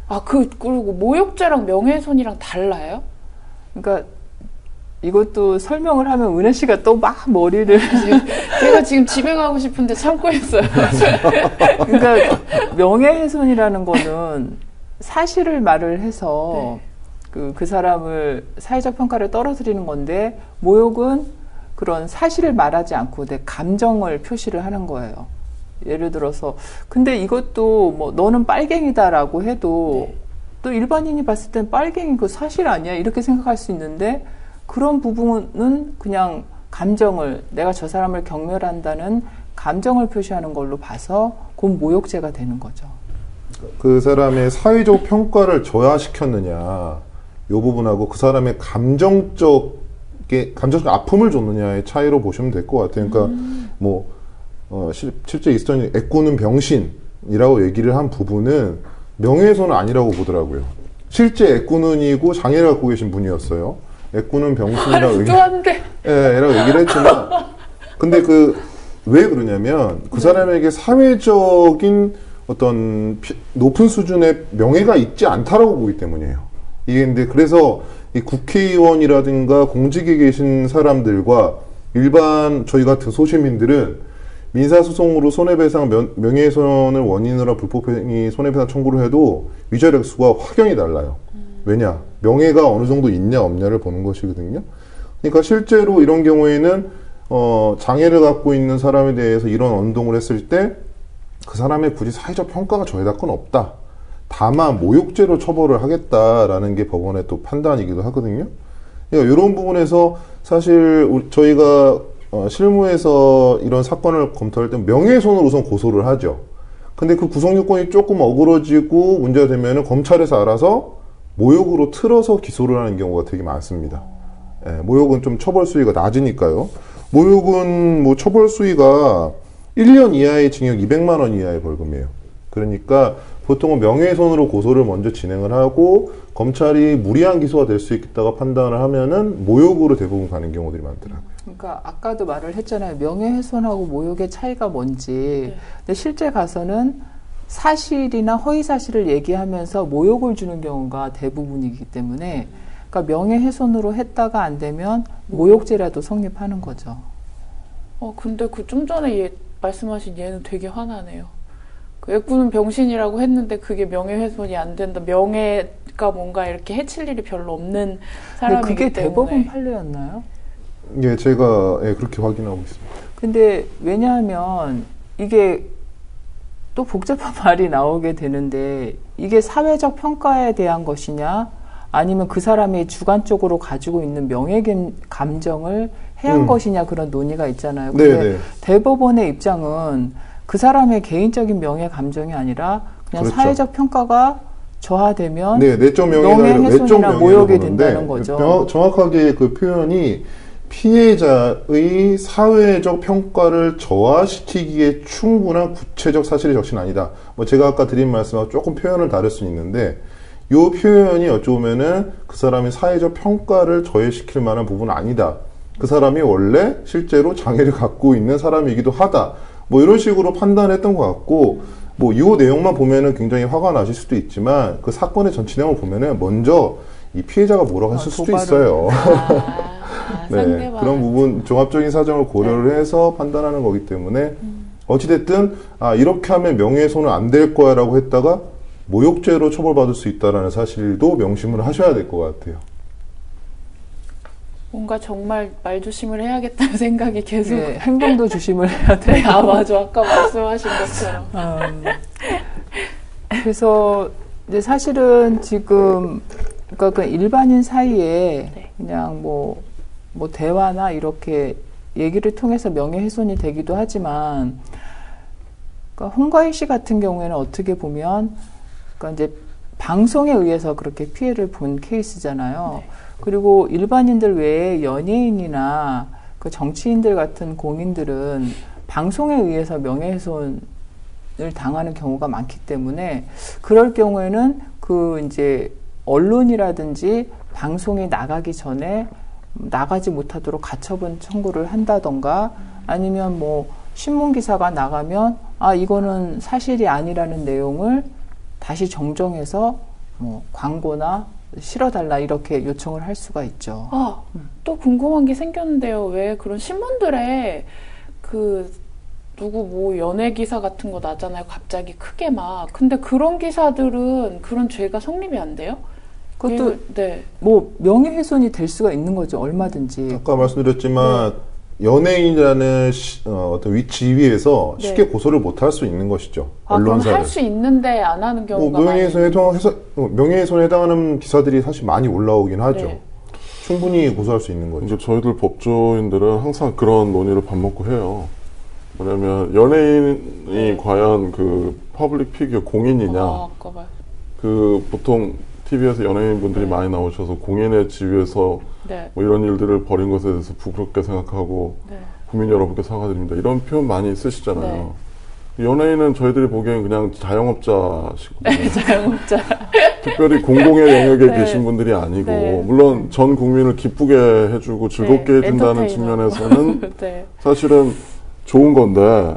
아, 그리고 모욕죄랑 명예훼손이랑 달라요? 그러니까 이것도 설명을 하면 은혜 씨가 또 막 머리를 제가 지금 집에 가고 싶은데 참고 있어요. 그러니까 명예훼손이라는 거는 사실을 말을 해서 그 사람을 사회적 평가를 떨어뜨리는 건데 모욕은 그런 사실을 말하지 않고 내 감정을 표시를 하는 거예요. 예를 들어서 근데 이것도 뭐 너는 빨갱이다라고 해도 또 일반인이 봤을 땐 빨갱이 그 사실 아니야 이렇게 생각할 수 있는데 그런 부분은 그냥 감정을 내가 저 사람을 경멸한다는 감정을 표시하는 걸로 봐서 그건 모욕죄가 되는 거죠. 그 사람의 사회적 평가를 저하시켰느냐, 이 부분하고 그 사람의 감정적 아픔을 줬느냐의 차이로 보시면 될 것 같아요. 그러니까 실제 있었던 애꾸는 병신이라고 얘기를 한 부분은 명예훼손은 아니라고 보더라고요. 실제 애꾸는이고 장애를 갖고 계신 분이었어요. 애꾸는 병신이라고 라고 얘기를 했지만, 근데 왜 그러냐면 그 사람에게 사회적인 어떤 높은 수준의 명예가 있지 않다라고 보기 때문이에요. 이게 근데 그래서 이 국회의원이라든가 공직에 계신 사람들과 일반 저희 같은 소시민들은 민사소송으로 손해배상 명예훼손을 원인으로 불법행위 손해배상 청구를 해도 위자료 액수가 확연히 달라요. 왜냐? 명예가 어느 정도 있냐 없냐를 보는 것이거든요. 그러니까 실제로 이런 경우에는 장애를 갖고 있는 사람에 대해서 이런 언동을 했을 때 그 사람의 굳이 사회적 평가가 저해될 건 없다. 다만 모욕죄로 처벌을 하겠다라는 게 법원의 또 판단이기도 하거든요. 그러니까 이런 부분에서 사실 저희가 실무에서 이런 사건을 검토할 때 명예훼손으로 우선 고소를 하죠. 근데 그 구성 요건이 조금 어그러지고 문제가 되면은 검찰에서 알아서 모욕으로 틀어서 기소를 하는 경우가 되게 많습니다. 예, 모욕은 좀 처벌 수위가 낮으니까요. 모욕은 뭐 처벌 수위가 1년 이하의 징역 200만 원 이하의 벌금이에요. 그러니까 보통은 명예훼손으로 고소를 먼저 진행을 하고 검찰이 무리한 기소가 될 수 있다고 판단을 하면은 모욕으로 대부분 가는 경우들이 많더라고요. 그러니까 아까도 말을 했잖아요. 명예훼손하고 모욕의 차이가 뭔지. 네. 근데 실제 가서는 사실이나 허위 사실을 얘기하면서 모욕을 주는 경우가 대부분이기 때문에 그러니까 명예훼손으로 했다가 안 되면 모욕죄라도 성립하는 거죠. 근데 그 좀 전에 말씀하신 얘는 되게 화나네요. 그 애꾸는 병신이라고 했는데 그게 명예훼손이 안 된다. 명예가 뭔가 이렇게 해칠 일이 별로 없는 근데 사람이기 그게 때문에. 대법원 판례였나요? 예, 제가 그렇게 확인하고 있습니다. 근데 왜냐하면 이게 또 복잡한 말이 나오게 되는데 이게 사회적 평가에 대한 것이냐 아니면 그 사람이 주관적으로 가지고 있는 명예 감정을 해한 것이냐 그런 논의가 있잖아요. 근데 네네. 대법원의 입장은 그 사람의 개인적인 명예 감정이 아니라 그냥 그렇죠. 사회적 평가가 저하되면 네, 내적 명예나 명예훼손이나 모욕이 보는데 된다는 거죠. 정확하게 그 표현이 피해자의 사회적 평가를 저하시키기에 충분한 구체적 사실의 적시는 아니다. 뭐 제가 아까 드린 말씀하고 조금 표현을 다를 수 있는데 이 표현이 어쩌면은 그 사람의 사회적 평가를 저해시킬 만한 부분은 아니다. 그 사람이 원래 실제로 장애를 갖고 있는 사람이기도 하다. 뭐 이런 식으로 판단했던 것 같고 뭐 이 내용만 보면은 굉장히 화가 나실 수도 있지만 그 사건의 전체 내용을 보면은 먼저 이 피해자가 뭐라고 했을 수도 있어요. 네, 상대방. 그런 부분 종합적인 사정을 고려를 해서 판단하는 거기 때문에 어찌됐든 이렇게 하면 명예훼손은 안 될 거야라고 했다가 모욕죄로 처벌받을 수 있다는 사실도 명심을 하셔야 될 것 같아요. 뭔가 정말 말조심을 해야겠다는 생각이 계속. 네, 행동도 조심을 해야 돼요. 아, 맞아. 아까 말씀하신 것처럼. 그래서 이제 사실은 지금 그러니까 그 일반인 사이에 네. 그냥 뭐 대화나 이렇게 얘기를 통해서 명예훼손이 되기도 하지만 그러니까 홍가희 씨 같은 경우에는 어떻게 보면 그러니까 이제 방송에 의해서 그렇게 피해를 본 케이스잖아요. 네. 그리고 일반인들 외에 연예인이나 그 정치인들 같은 공인들은 방송에 의해서 명예훼손을 당하는 경우가 많기 때문에 그럴 경우에는 그 이제 언론이라든지 방송에 나가기 전에 나가지 못하도록 가처분 청구를 한다던가 아니면 뭐 신문 기사가 나가면 이거는 사실이 아니라는 내용을 다시 정정해서 뭐 광고나 실어달라 이렇게 요청을 할 수가 있죠. 또 궁금한 게 생겼는데요. 왜 그런 신문들에 그 누구 뭐 연예 기사 같은 거 나잖아요. 갑자기 크게 막. 근데 그런 기사들은 그런 죄가 성립이 안 돼요? 그것도 네. 뭐 명예훼손이 될 수가 있는 거죠. 얼마든지. 아까 말씀드렸지만 연예인이라는 어떤 지위에서 네. 쉽게 고소를 못 할 수 있는 것이죠. 그럼 언론사를. 할 수 있는데 안 하는 경우가 많이 명예훼손에 해당하는 기사들이 사실 많이 올라오긴 하죠. 네. 충분히 고소할 수 있는 거죠. 이제 저희들 법조인들은 항상 그런 논의를 밥 먹고 해요. 뭐냐면 연예인이 과연 그 퍼블릭 피규어 공인이냐. 아까 말. 그 보통 TV에서 연예인분들이 많이 나오셔서 공인의 지위에서 네. 뭐 이런 일들을 벌인 것에 대해서 부끄럽게 생각하고 네. 국민 여러분께 사과드립니다. 이런 표현 많이 쓰시잖아요. 네. 연예인은 저희들이 보기엔 그냥 자영업자시거든요. 자영업자. 특별히 공공의 영역에 네. 계신 분들이 아니고 네. 물론 전 국민을 기쁘게 해주고 즐겁게 네. 해준다는 엔터테이너. 측면에서는 네. 사실은 좋은 건데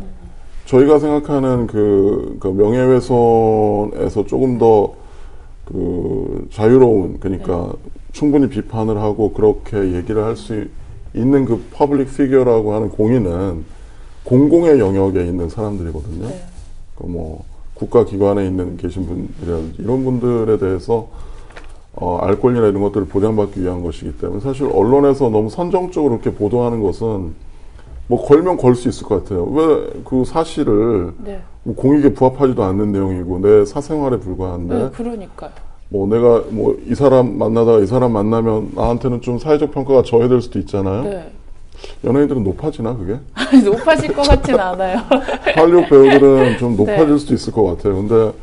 저희가 생각하는 그 명예훼손에서 조금 더 그 자유로운 그러니까 충분히 비판을 하고 그렇게 얘기를 할 수 있는 그 퍼블릭 피규어라고 하는 공인은 공공의 영역에 있는 사람들이거든요. 네. 그 뭐 국가기관에 계신 분들이라든지 이런 분들에 대해서 알 권리나 이런 것들을 보장받기 위한 것이기 때문에 사실 언론에서 너무 선정적으로 이렇게 보도하는 것은 뭐 걸면 걸 수 있을 것 같아요. 왜 그 사실을 네. 뭐 공익에 부합하지도 않는 내용이고 내 사생활에 불과한데 네, 그러니까요. 뭐 내가 뭐 이 사람 만나다가 이 사람 만나면 나한테는 좀 사회적 평가가 저해될 수도 있잖아요. 네. 연예인들은 높아지나 그게? 높아질 것 같진 않아요. 할리우드 배우들은 좀 높아질 네. 수도 있을 것 같아요. 근데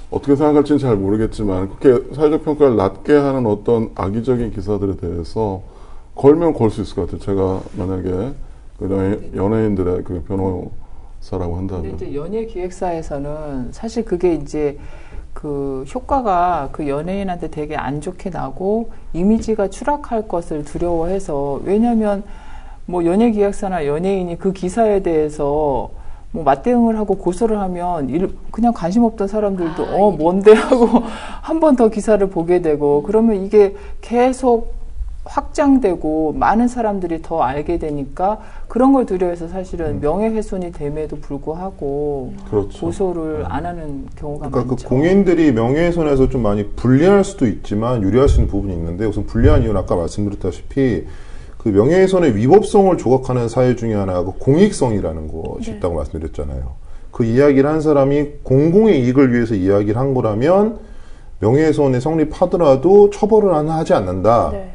어떻게 생각할지는 잘 모르겠지만 그렇게 사회적 평가를 낮게 하는 어떤 악의적인 기사들에 대해서 걸면 걸 수 있을 것 같아요. 제가 만약에 그 연예인들의 그 사라고 한다면. 근데 이제 연예 기획사에서는 사실 그게 이제 그 효과가 그 연예인한테 되게 안 좋게 나고 이미지가 추락할 것을 두려워해서, 왜냐하면 뭐 연예 기획사나 연예인이 그 기사에 대해서 뭐 맞대응을 하고 고소를 하면 그냥 관심 없던 사람들도 뭔데 하고 한 번 더 기사를 보게 되고, 그러면 이게 계속 확장되고 많은 사람들이 더 알게 되니까 그런 걸 두려워해서 사실은 명예훼손이 됨에도 불구하고 그렇죠. 고소를 안 하는 경우가 그러니까 많죠. 그 공인들이 명예훼손에서 좀 많이 불리할 수도 있지만 유리할 수 있는 부분이 있는데, 우선 불리한 이유는 아까 말씀드렸다시피 그 명예훼손의 위법성을 조각하는 사유 중에 하나가 공익성이라는 것이 있다고 말씀드렸잖아요. 그 이야기를 한 사람이 공공의 이익을 위해서 이야기를 한 거라면 명예훼손에 성립하더라도 처벌을 하지 않는다. 네.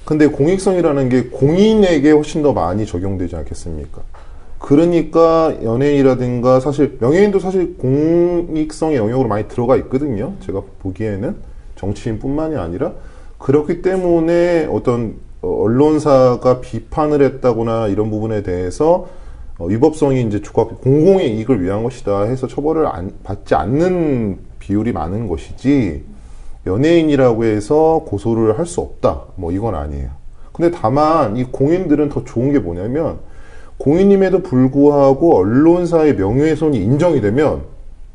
근데 공익성이라는 게 공인에게 훨씬 더 많이 적용되지 않겠습니까? 그러니까 연예인이라든가, 사실 명예인도 사실 공익성의 영역으로 많이 들어가 있거든요. 제가 보기에는 정치인뿐만이 아니라. 그렇기 때문에 어떤 언론사가 비판을 했다거나 이런 부분에 대해서 위법성이 이제 공공의 이익을 위한 것이다 해서 처벌을 받지 않는 비율이 많은 것이지, 연예인이라고 해서 고소를 할 수 없다, 뭐 이건 아니에요. 근데 다만 이 공인들은 더 좋은 게 뭐냐면, 공인임에도 불구하고 언론사의 명예훼손이 인정이 되면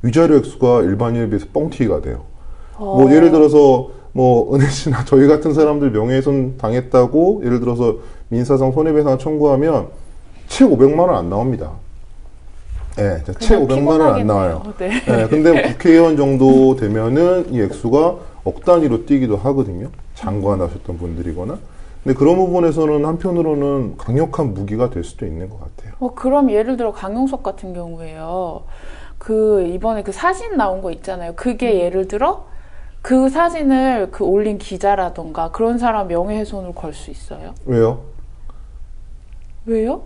위자료 액수가 일반인에 비해서 뻥튀기가 돼요. 뭐 예를 들어서 뭐 은혜 씨나 저희 같은 사람들 명예훼손 당했다고 예를 들어서 민사상 손해배상 청구하면 채 500만 원 안 나옵니다. 예, 채 500만 원 안 나와요. 네. 예, 근데 국회의원 정도 되면은 이 액수가 억 단위로 뛰기도 하거든요. 장관 하셨던 분들이거나. 근데 그런 부분에서는 한편으로는 강력한 무기가 될 수도 있는 것 같아요. 그럼 예를 들어 강용석 같은 경우에요. 그 이번에 그 사진 나온 거 있잖아요. 그게 예를 들어 그 사진을 그 올린 기자라던가 그런 사람 명예훼손을 걸 수 있어요? 왜요? 왜요?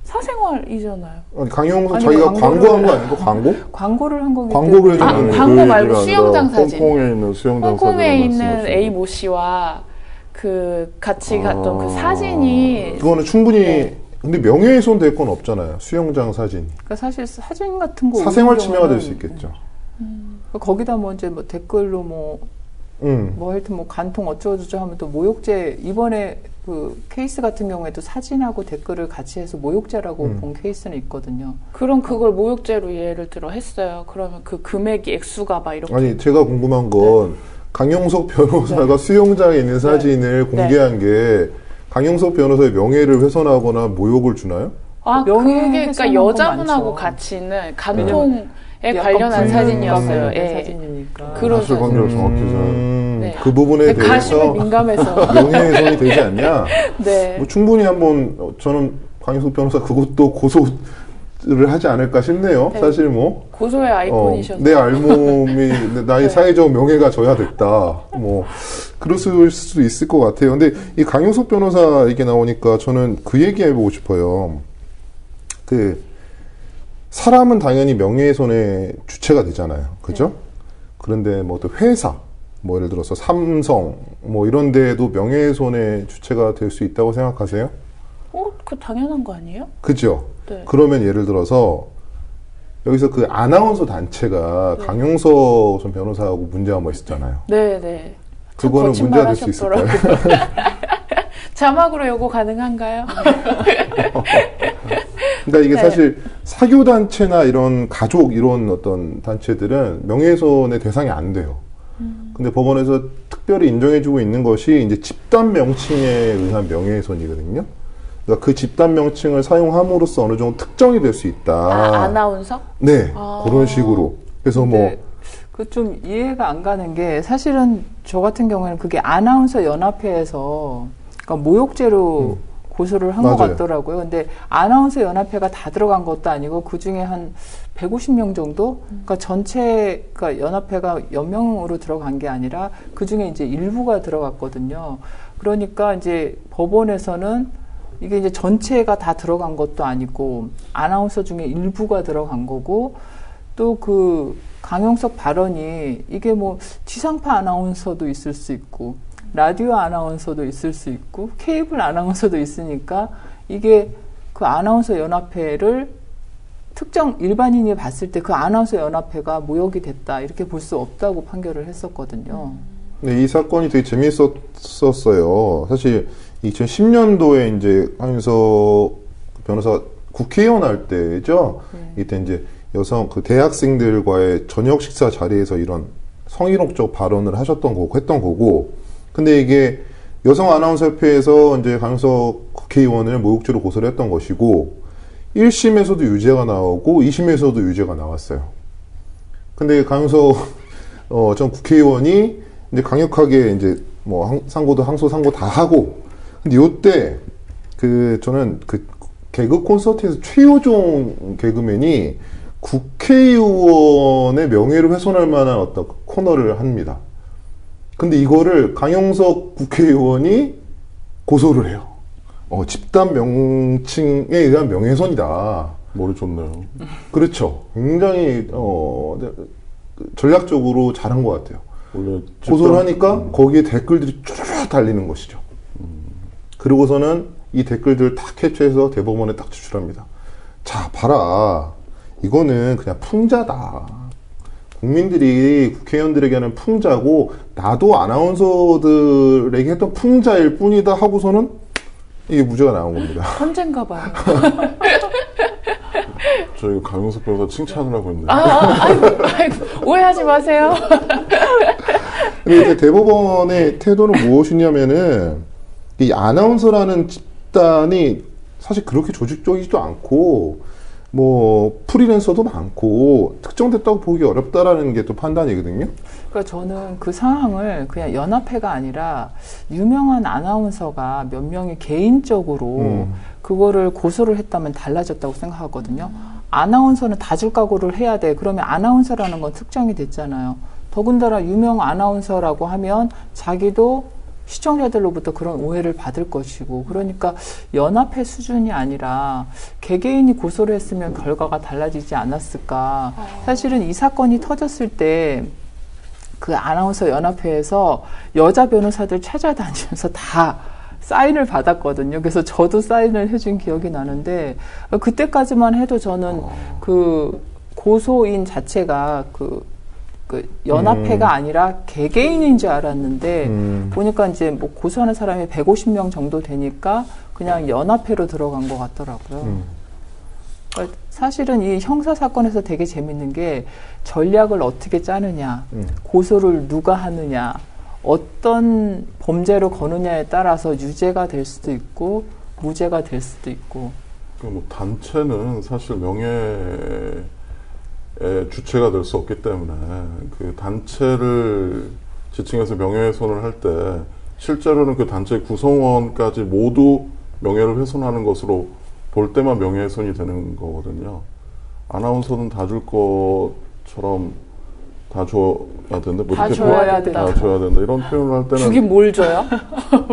사생활이잖아요. 아니, 강용석 아니, 자기가 광고를- 광고한 거 아니고 광고? 광고를 한 거기 광고를 때문에. 해주는 광고 그 말고 얘기가 수영장 아니라 사진. 홍콩에 있는 수영장 홍콩에 사진을 있는 말씀하시는 A 모 씨와 그 같이 갔던 그 사진이 그거는 충분히 네. 근데 명예훼손 될 건 없잖아요. 수영장 사진. 그러니까 사실 사진 같은 거 사생활 올리는 침해가 될 수 경우는 있겠죠. 거기다 뭐 이제 뭐 댓글로 뭐 하여튼 뭐 간통 어쩌고저쩌고 하면 또 모욕죄, 이번에 그 케이스 같은 경우에도 사진하고 댓글을 같이 해서 모욕죄라고 본 케이스는 있거든요. 그럼 그걸 모욕죄로 예를 들어 했어요. 그러면 그 금액이 액수가 막 이렇게 아니 제가 궁금한 건 강용석 변호사가 수영장에 있는 사진을 공개한 게 강용석 변호사의 명예를 훼손하거나 모욕을 주나요? 명예 그게 그러니까 훼손한 거 여자분하고 많죠. 같이 있는 간통에 약간 관련한 불륜 사진이었어요. 관련된 예. 사진이니까. 그런 사실 관계를 정확히 잘 네. 그 부분에 가심에 대해서 민감해서 명예훼손이 되지 않냐? 네. 뭐 충분히 한번 저는 강용석 변호사 그것도 고소를 하지 않을까 싶네요. 네. 사실 뭐 고소의 아이콘이셔서 내 알몸이 나의 사회적 명예가 저하됐다. 뭐 그럴 수도 있을 것 같아요. 근데 이 강용석 변호사 얘기 나오니까 저는 그 얘기 해보고 싶어요. 그 사람은 당연히 명예훼손의 주체가 되잖아요. 그죠? 그런데 뭐 또 회사, 뭐 예를 들어서 삼성, 뭐 이런 데에도 명예훼손의 주체가 될 수 있다고 생각하세요? 그 당연한 거 아니에요? 그죠? 네. 그러면 예를 들어서 여기서 그 아나운서 단체가 강용석 전 변호사하고 문제가 뭐 있었잖아요. 네, 네. 참 그거는 거친 문제가 말 될 수 있을까요? 하셨더라고요. 자막으로 요거 가능한가요? 그러니까 이게 네. 사실 사교단체나 이런 가족 이런 어떤 단체들은 명예훼손의 대상이 안 돼요. 근데 법원에서 특별히 인정해주고 있는 것이 이제 집단 명칭에 의한 명예훼손이거든요. 그러니까 그 집단 명칭을 사용함으로써 어느 정도 특정이 될 수 있다. 아나운서? 네, 그런 식으로. 그래서 뭐 그 좀 이해가 안 가는 게, 사실은 저 같은 경우에는 그게 아나운서 연합회에서 그러니까 모욕죄로 고소를 한 것 맞아요. 같더라고요. 근데 아나운서 연합회가 다 들어간 것도 아니고 그 중에 한 150명 정도? 그러니까 전체, 그러니까 연합회가 연명으로 들어간 게 아니라 그 중에 이제 일부가 들어갔거든요. 그러니까 이제 법원에서는 이게 이제 전체가 다 들어간 것도 아니고 아나운서 중에 일부가 들어간 거고, 또 그 강용석 발언이 이게 뭐 지상파 아나운서도 있을 수 있고 라디오 아나운서도 있을 수 있고 케이블 아나운서도 있으니까 이게 그 아나운서 연합회를 특정 일반인이 봤을 때 그 아나운서 연합회가 모욕이 됐다 이렇게 볼 수 없다고 판결을 했었거든요. 네, 이 사건이 되게 재미있었어요. 사실 2010년도에 이제 강윤석 변호사 국회의원 할 때죠. 이때 이제 여성 그 대학생들과의 저녁 식사 자리에서 이런 성희롱적 발언을 했던 거고. 근데 이게 여성 아나운서협회에서 이제 강윤석 국회의원을 모욕죄로 고소를 했던 것이고, 1심에서도 유죄가 나오고 2심에서도 유죄가 나왔어요. 근데 강윤석 전 국회의원이 이제 강력하게 이제 뭐 상고도 항소 상고 다 하고, 근데 요때 저는 개그 콘서트에서 최효종 개그맨이 국회의원의 명예를 훼손할 만한 어떤 코너를 합니다. 근데 이거를 강용석 국회의원이 고소를 해요. 집단 명칭에 의한 명예훼손이다. 머리 좋네요. 그렇죠. 굉장히 전략적으로 잘한 것 같아요. 원래 고소를 하니까 거기에 댓글들이 쫙 달리는 것이죠. 그리고서는 이 댓글들을 다 캡처해서 대법원에 딱 제출합니다. 자, 봐라. 이거는 그냥 풍자다. 국민들이 국회의원들에게 하는 풍자고 나도 아나운서들에게 했던 풍자일 뿐이다 하고서는 이게 무죄가 나온 겁니다. 헌재인가 봐요. 저희 강용석 변호사 칭찬을 하고 있는데. 아이고, 오해하지 마세요. 근데 이제 대법원의 태도는 무엇이냐면은 이 아나운서라는 집단이 사실 그렇게 조직적이지도 않고 뭐 프리랜서도 많고 특정됐다고 보기 어렵다라는 게 또 판단이거든요. 그러니까 저는 그 상황을 그냥 연합회가 아니라 유명한 아나운서가 몇 명이 개인적으로 그거를 고소를 했다면 달라졌다고 생각하거든요. 아나운서는 다줄 각오를 해야 돼. 그러면 아나운서라는 건 특정이 됐잖아요. 더군다나 유명 아나운서라고 하면 자기도 시청자들로부터 그런 오해를 받을 것이고, 그러니까 연합회 수준이 아니라 개개인이 고소를 했으면 결과가 달라지지 않았을까. 사실은 이 사건이 터졌을 때 그 아나운서 연합회에서 여자 변호사들 찾아다니면서 다 사인을 받았거든요. 그래서 저도 사인을 해준 기억이 나는데, 그때까지만 해도 저는 그 고소인 자체가 그 연합회가 아니라 개개인인 줄 알았는데, 보니까 이제 뭐 고소하는 사람이 150명 정도 되니까 그냥 연합회로 들어간 것 같더라고요. 그러니까 사실은 이 형사사건에서 되게 재밌는 게 전략을 어떻게 짜느냐, 고소를 누가 하느냐, 어떤 범죄로 거느냐에 따라서 유죄가 될 수도 있고 무죄가 될 수도 있고. 뭐 단체는 사실 명예의 주체가 될 수 없기 때문에 그 단체를 지칭해서 명예훼손을 할 때 실제로는 그 단체 구성원까지 모두 명예를 훼손하는 것으로 볼 때만 명예훼손이 되는 거거든요. 아나운서는 다 줄 것처럼 다 줘야 된다. 뭐 다 이렇게 줘야 된다. 다 줘야 된다. 이런 표현을 할 때는 주긴 뭘 줘요?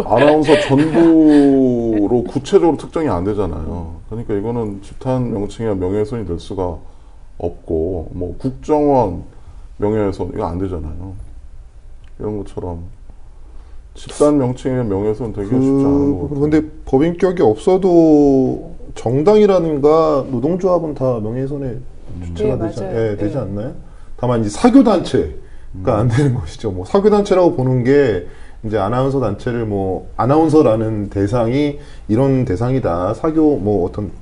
아나운서 전부로 구체적으로 특정이 안 되잖아요. 그러니까 이거는 집단 명칭이나 명예훼손이 될 수가 없고, 뭐 국정원 명예훼손 이거 안 되잖아요. 이런 것처럼 집단 명칭의 명예훼손 되게 쉽지 않은 것 같아요. 근데 법인격이 없어도 정당이라든가 노동조합은 다 명예훼손의 주체가 네, 맞아요. 되지 네. 않나요? 다만 이제 사교단체가 안 되는 것이죠. 뭐 사교단체라고 보는 게 이제 아나운서 단체를 뭐 아나운서라는 대상이 이런 대상이다. 사교 뭐 어떤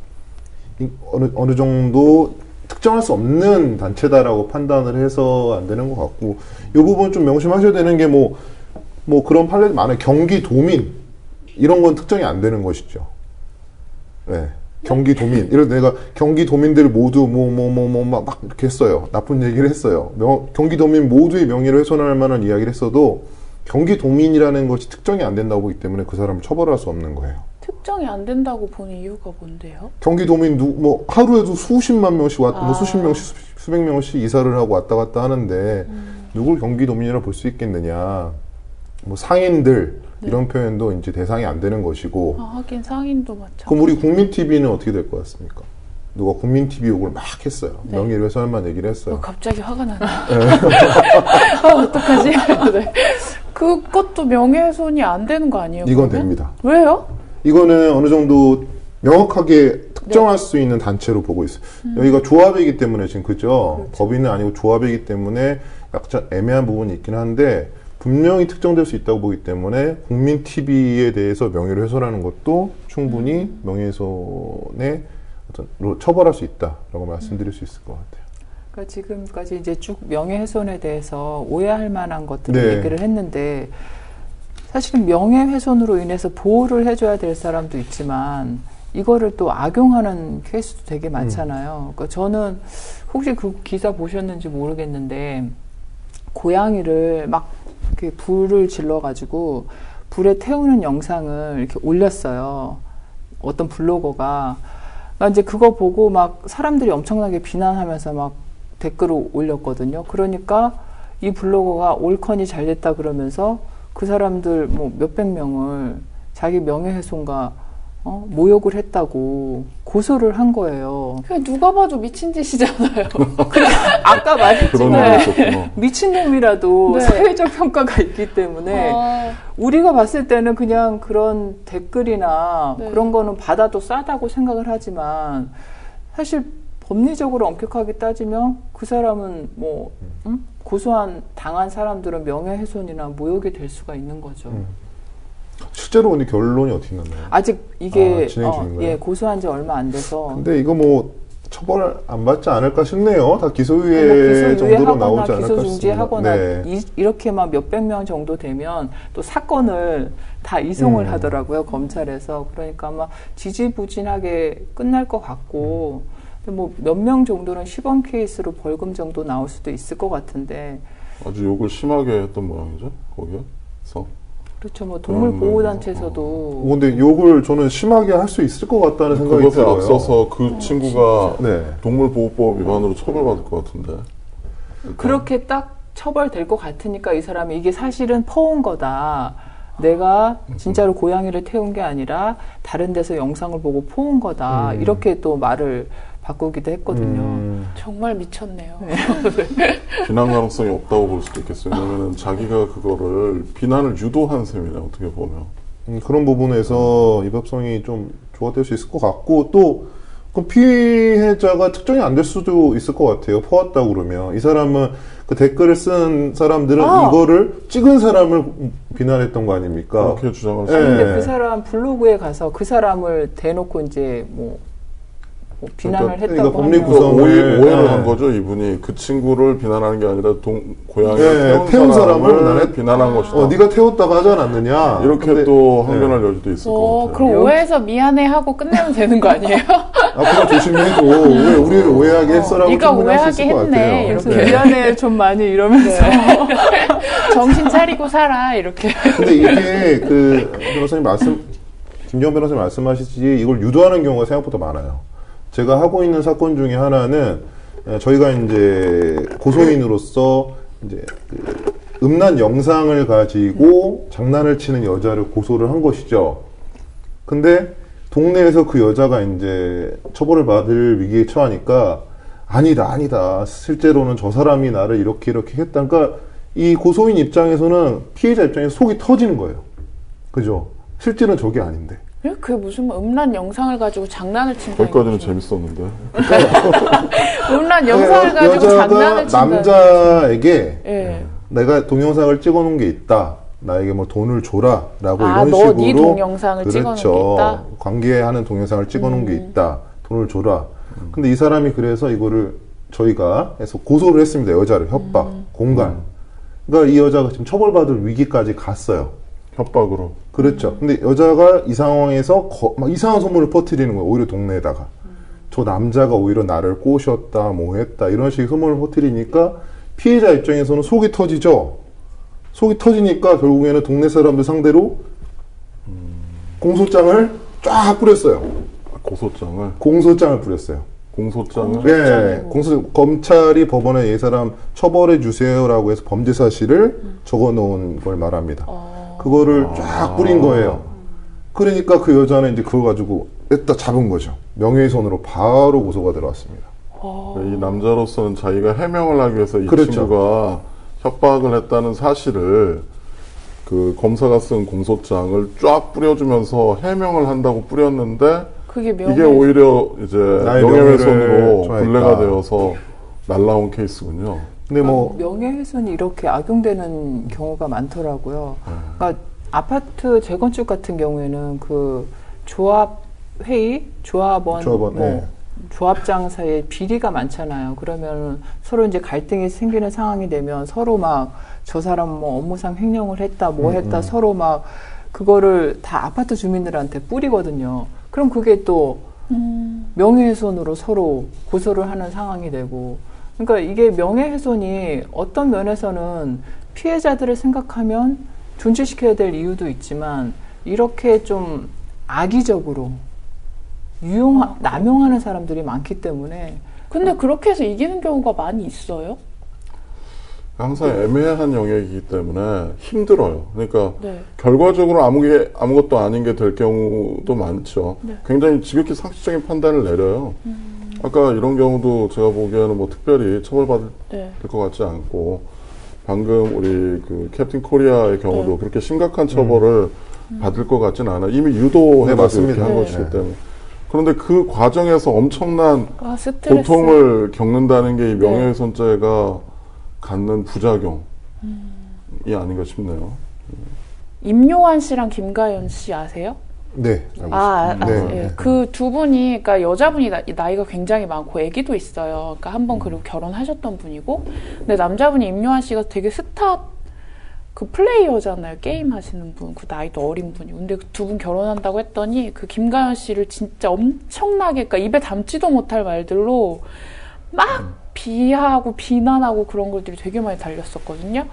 어느 정도 특정할 수 없는 단체다라고 판단을 해서 안 되는 것 같고, 이 부분 좀 명심하셔야 되는 게 뭐 그런 판례도 많아요. 경기도민 이런 건 특정이 안 되는 것이죠. 네. 경기도민. 이런 내가 경기도민들 모두 막 이렇게 했어요. 나쁜 얘기를 했어요. 경기도민 모두의 명예를 훼손할 만한 이야기를 했어도 경기도민이라는 것이 특정이 안 된다고 보기 때문에 그 사람을 처벌할 수 없는 거예요. 특정이 안 된다고 보는 이유가 뭔데요? 경기도민 뭐 하루에도 수십만 명씩 뭐 수십 명씩 수백 명씩 이사를 하고 왔다 갔다 하는데 누굴 경기도민이라 볼 수 있겠느냐. 뭐 상인들 이런 표현도 이제 대상이 안 되는 것이고. 하긴 상인도 마찬가지. 그럼 우리 국민TV는 어떻게 될 것 같습니까? 누가 국민TV 욕을 막 했어요. 네. 명예를 훼손할 얘기를 했어요. 갑자기 화가 나네. 어떡하지? 네. 그것도 명예훼손이 안 되는 거 아니에요? 이건 그러면? 됩니다. 왜요? 이거는 어느 정도 명확하게 특정할 수 있는 단체로 보고 있어요. 여기가 조합이기 때문에 지금 그죠? 법인은 아니고 조합이기 때문에 약간 애매한 부분이 있긴 한데 분명히 특정될 수 있다고 보기 때문에 국민 TV에 대해서 명예를 훼손하는 것도 충분히 명예훼손에 어떤 처벌할 수 있다라고 말씀드릴 수 있을 것 같아요. 그러니까 지금까지 이제 쭉 명예훼손에 대해서 오해할 만한 것들을 네. 얘기를 했는데 사실은 명예훼손으로 인해서 보호를 해줘야 될 사람도 있지만 이거를 또 악용하는 케이스도 되게 많잖아요. 그러니까 저는 혹시 그 기사 보셨는지 모르겠는데 고양이를 막 이렇게 불을 질러가지고 불에 태우는 영상을 이렇게 올렸어요. 어떤 블로거가. 그러니까 이제 그거 보고 막 사람들이 엄청나게 비난하면서 막 댓글을 올렸거든요. 그러니까 이 블로거가 올컨이 잘 됐다 그러면서 그 사람들 뭐 몇백 명을 자기 명예훼손과 모욕을 했다고 고소를 한 거예요. 그냥 누가 봐도 미친 짓이잖아요. 아까 그런 말했지만 일이 있었구나. 미친놈이라도 네. 사회적 평가가 있기 때문에 우리가 봤을 때는 그냥 그런 댓글이나 네. 그런 거는 받아도 싸다고 생각을 하지만 사실 법리적으로 엄격하게 따지면 그 사람은 뭐 고소한 당한 사람들은 명예훼손이나 모욕이 될 수가 있는 거죠. 실제로 근데 결론이 어떻게 났나요? 아직 이게 진행 중인가요? 예, 고소한 지 얼마 안 돼서 근데 이거 뭐 처벌 안 받지 않을까 싶네요. 다 기소유예 뭐 정도로 기소유예하거나 나오지 않을까 기소중지하거나 싶습니다. 네. 이렇게만 몇백 명 정도 되면 또 사건을 다 이송을 하더라고요, 검찰에서. 그러니까 아마 지지부진하게 끝날 것 같고 뭐 몇 명 정도는 시범 케이스로 벌금 정도 나올 수도 있을 것 같은데 아주 욕을 심하게 했던 모양이죠, 거기에서. 그렇죠. 뭐 동물보호단체에서도 근데 욕을 저는 심하게 할 수 있을 것 같다는 생각이 그것에 들어요. 앞서서 그 친구가 네. 동물보호법 위반으로 처벌받을 것 같은데. 그렇게 딱 처벌될 것 같으니까 이 사람이 이게 사실은 퍼온 거다. 내가 진짜로 고양이를 태운 게 아니라 다른 데서 영상을 보고 퍼온 거다. 이렇게 또 말을 바꾸기도 했거든요. 정말 미쳤네요. 비난 가능성이 없다고 볼 수도 있겠어요. 왜냐면은 자기가 그거를 비난을 유도한 셈이네, 어떻게 보면. 그런 부분에서 위법성이 좀 조각될 수 있을 것 같고 또 그럼 피해자가 특정이 안 될 수도 있을 것 같아요. 퍼왔다고 그러면 이 사람은 그 댓글을 쓴 사람들은 이거를 찍은 사람을 비난했던 거 아닙니까? 그렇게 주장할 수 네. 있는. 근데 그 사람 블로그에 가서 그 사람을 대놓고 이제 뭐 비난을 그러니까 했다고 법리 하면 구성을 오해를 네. 한 거죠. 이분이 그 친구를 비난하는 게 아니라 고양이를 네, 태운 사람을 비난했- 비난한 것이다. 네가 태웠다고 하지 않았느냐? 이렇게 근데- 또 항변할 여지도 있을 것 같아요. 그럼 오해해서 미안해 하고 끝내면 되는 거 아니에요? 앞으로 조심해도 왜 우리를 오해하게 했어라고 네가 충분히 할수 오해하게 있을 것 했네, 같아요. 이렇게. 그래서 미안해 좀 많이 이러면서 정신 차리고 살아 이렇게. 근데 이게 그 변호사님 김정 변호사님 말씀하시지 이걸 유도하는 경우가 생각보다 많아요. 제가 하고 있는 사건 중에 하나는 저희가 이제 고소인으로서 이제 그 음란 영상을 가지고 장난을 치는 여자를 고소를 한 것이죠. 근데 동네에서 그 여자가 이제 처벌을 받을 위기에 처하니까 아니다. 실제로는 저 사람이 나를 이렇게 했다. 그러니까 이 고소인 입장에서는 피해자 입장에서 속이 터지는 거예요. 그죠? 실제는 저게 아닌데. 그게 무슨 뭐 음란 영상을 가지고 장난을 친다. 거기까지는 재밌었는데. 음란 영상을 가지고 여자가 장난을 친다. 남자에게 예. 내가 동영상을 찍어놓은 게 있다. 나에게 뭐 돈을 줘라라고 아, 이런 너 식으로 네 동영상을 찍어놓은 게 있다? 관계하는 동영상을 찍어놓은 게 있다. 돈을 줘라. 근데 이 사람이 그래서 이거를 저희가 해서 고소를 했습니다. 여자를 협박, 공갈. 그러니까 이 여자가 지금 처벌받을 위기까지 갔어요. 협박으로. 그렇죠. 근데 여자가 이 상황에서 막 이상한 소문을 퍼뜨리는 거예요. 오히려 동네에다가. 저 남자가 오히려 나를 꼬셨다, 뭐 했다, 이런 식의 소문을 퍼뜨리니까 피해자 입장에서는 속이 터지죠. 속이 터지니까 결국에는 동네 사람들 상대로 공소장을 쫙 뿌렸어요. 고소장을. 공소장을 뿌렸어요. 공소장을. 네, 검찰이 법원에 이 사람 처벌해 주세요라고 해서 범죄 사실을 적어 놓은 걸 말합니다. 그거를 쫙 뿌린 거예요. 그러니까 그 여자는 이제 그걸 가지고 냈다 잡은 거죠. 명예훼손으로 바로 고소가 들어왔습니다. 이 남자로서는 자기가 해명을 하기 위해서 이 그렇죠. 친구가 협박을 했다는 사실을 그 검사가 쓴 공소장을 쫙 뿌려주면서 해명을 한다고 뿌렸는데 그게 이게 오히려 이제 나의 명예훼손으로 명예를 좋아했다. 분례가 되어서 날라온 케이스군요. 근데 뭐 명예훼손이 이렇게 악용되는 경우가 많더라고요. 그러니까 아파트 재건축 같은 경우에는 그 조합 회의, 조합원, 네. 조합장 사이에 비리가 많잖아요. 그러면 서로 이제 갈등이 생기는 상황이 되면 서로 막 저 사람 뭐 업무상 횡령을 했다, 뭐 했다, 서로 막 그거를 다 아파트 주민들한테 뿌리거든요. 그럼 그게 또 명예훼손으로 서로 고소를 하는 상황이 되고, 그러니까 이게 명예훼손이 어떤 면에서는 피해자들을 생각하면 존치시켜야 될 이유도 있지만 이렇게 좀 악의적으로 남용하는 사람들이 많기 때문에. 근데 그렇게 해서 이기는 경우가 많이 있어요? 항상 애매한 영역이기 때문에 힘들어요. 그러니까 네. 결과적으로 아무것도 아닌 게 될 경우도 많죠. 네. 굉장히 지극히 상식적인 판단을 내려요. 아까 이런 경우도 제가 보기에는 뭐 특별히 처벌받을 네. 것 같지 않고, 방금 우리 그 캡틴 코리아의 경우도 네. 그렇게 심각한 처벌을 받을 것 같지는 않아요. 이미 유도해가지고 네, 이렇게 한 맞습니다. 것이기 네. 때문에. 그런데 그 과정에서 엄청난 스트레스. 고통을 겪는다는 게 이 명예훼손죄가 갖는 부작용이 아닌가 싶네요. 임요한 씨랑 김가연 씨 아세요? 네. 네. 예. 그 두 분이, 그러니까 여자분이 나이가 굉장히 많고 아기도 있어요. 그러니까 한 번 그리고 결혼하셨던 분이고, 근데 남자분이 임요한 씨가 되게 스타 그 플레이어잖아요. 게임 하시는 분, 그 나이도 어린 분이. 근데 그 두 분 결혼한다고 했더니 그 김가연 씨를 진짜 엄청나게, 그러니까 입에 담지도 못할 말들로 막 비하하고 비난하고 그런 것들이 되게 많이 달렸었거든요.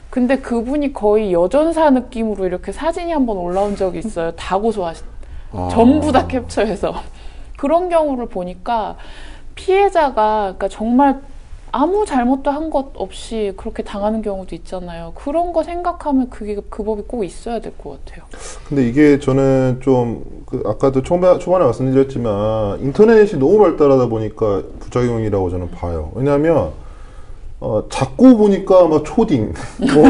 근데 그분이 거의 여전사 느낌으로 이렇게 사진이 한번 올라온 적이 있어요. 다 전부 다 캡처해서. 그런 경우를 보니까 피해자가, 그러니까 정말 아무 잘못도 한 것 없이 그렇게 당하는 경우도 있잖아요. 그런 거 생각하면 그 법이 꼭 있어야 될 것 같아요. 근데 이게 저는 좀, 아까도 초반에 말씀드렸지만, 인터넷이 너무 발달하다 보니까 부작용이라고 저는 봐요. 왜냐하면, 자꾸 보니까 막 초딩, 뭐,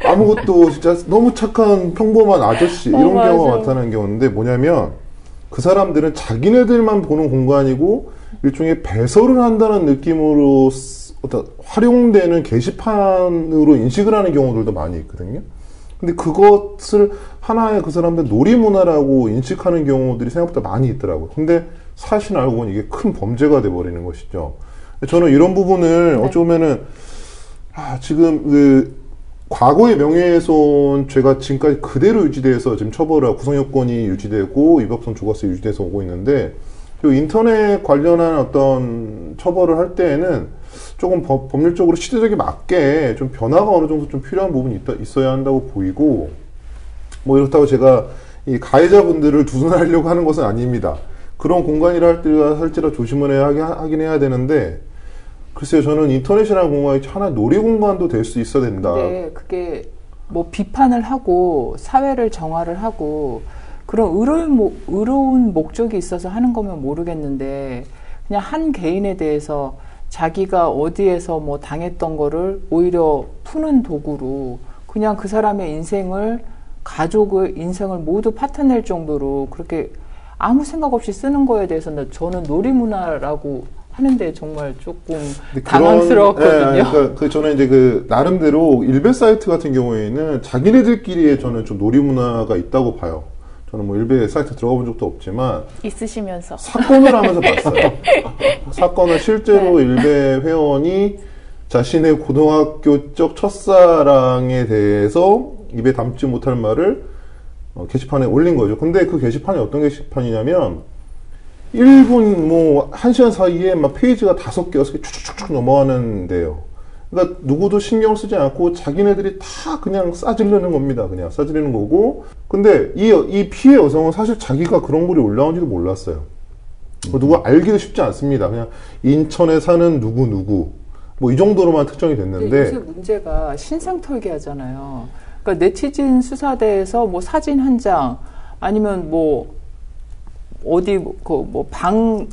아무것도 진짜 너무 착한 평범한 아저씨, 이런 맞아. 경우가 나타나는 경우인데, 뭐냐면, 그 사람들은 자기네들만 보는 공간이고, 일종의 배설을 한다는 느낌으로 어떤 활용되는 게시판으로 인식을 하는 경우들도 많이 있거든요. 근데 그것을 하나의 그 사람들 놀이문화라고 인식하는 경우들이 생각보다 많이 있더라고요. 근데 사실 알고 보니 이게 큰 범죄가 돼버리는 것이죠. 저는 이런 부분을 어쩌면은, 지금 과거의 명예훼손죄가 지금까지 그대로 유지돼서 지금 처벌하고 구성요건이 유지되고 위법성 조각세 유지돼서 오고 있는데, 그 인터넷 관련한 어떤 처벌을 할 때에는 조금 법률적으로 시대적에 맞게 좀 변화가 어느 정도 좀 필요한 부분이 있어야 한다고 보이고, 뭐 이렇다고 제가 이 가해자분들을 두둔하려고 하는 것은 아닙니다. 그런 공간이라 할지라 조심을 하긴 해야 되는데, 글쎄요, 저는 인터넷이라는 공간이 하나의 놀이 공간도 될 수 있어야 된다. 근데 그게 뭐 비판을 하고 사회를 정화를 하고 그런 의로운 목적이 있어서 하는 거면 모르겠는데, 그냥 한 개인에 대해서 자기가 어디에서 뭐 당했던 거를 오히려 푸는 도구로 그냥 그 사람의 인생을, 가족의 인생을 모두 파탄낼 정도로 그렇게 아무 생각 없이 쓰는 거에 대해서는 저는 놀이문화라고 하는데 정말 조금 당황스러웠거든요. 그러니까 저는 이제 나름대로 일베 사이트 같은 경우에는 자기네들끼리의 저는 좀 놀이문화가 있다고 봐요. 저는 뭐 일베 사이트 들어가 본 적도 없지만 있으시면서 사건을 하면서 봤어요. 사건을 실제로 일베 회원이 자신의 고등학교적 첫사랑에 대해서 입에 담지 못할 말을 게시판에 올린 거죠. 근데 그 게시판이 어떤 게시판이냐면 1분 뭐 1시간 사이에 막 페이지가 5개, 6개 쭉쭉쭉 넘어가는데요. 그러니까 누구도 신경 쓰지 않고 자기네들이 다 그냥 싸지르는 겁니다. 그냥 싸지르는 거고. 근데 이 피해 여성은 사실 자기가 그런 글이 올라온지도 몰랐어요. 누구 알기도 쉽지 않습니다. 그냥 인천에 사는 누구 뭐 이 정도로만 특정이 됐는데. 요새 문제가 신상털기 하잖아요. 그러니까 네티즌 수사대에서 뭐 사진 한 장 아니면 뭐 어디 방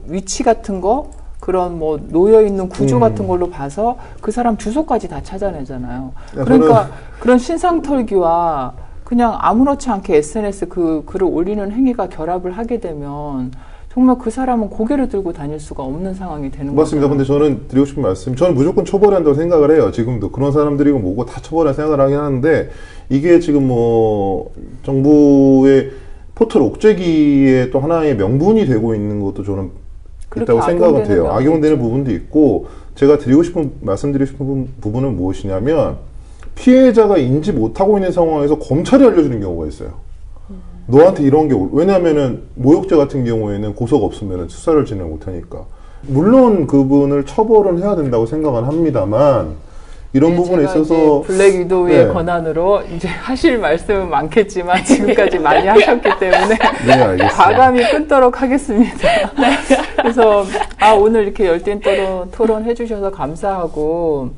위치 같은 거 그런 뭐 놓여 있는 구조 같은 걸로 봐서 그 사람 주소까지 다 찾아내잖아요. 그러니까 그런 신상 털기와 그냥 아무렇지 않게 SNS 그 글을 올리는 행위가 결합을 하게 되면 정말 그 사람은 고개를 들고 다닐 수가 없는 상황이 되는 거죠. 맞습니다. 근데 저는 드리고 싶은 말씀, 저는 무조건 처벌해야 한다고 생각을 해요. 지금도 그런 사람들이고 뭐고 다 처벌할 생각을 하긴 하는데, 이게 지금 뭐 정부의 포털 옥죄기의 또 하나의 명분이 되고 있는 것도 저는 있다고 생각은 돼요. 악용되는 부분도 있고, 제가 말씀드리고 싶은 부분은 무엇이냐면, 피해자가 인지 못하고 있는 상황에서 검찰이 알려주는 경우가 있어요. 너한테 이런 게, 왜냐면은 모욕죄 같은 경우에는 고소가 없으면 수사를 진행 못하니까. 물론 그분을 처벌은 해야 된다고 생각은 합니다만, 이런 부분에 있어서 블랙 위도우의 권한으로 이제 하실 말씀은 많겠지만 지금까지 많이 하셨기 때문에 네, 과감히 끊도록 하겠습니다. 네. 그래서 오늘 이렇게 열띤 토론 해주셔서 감사하고,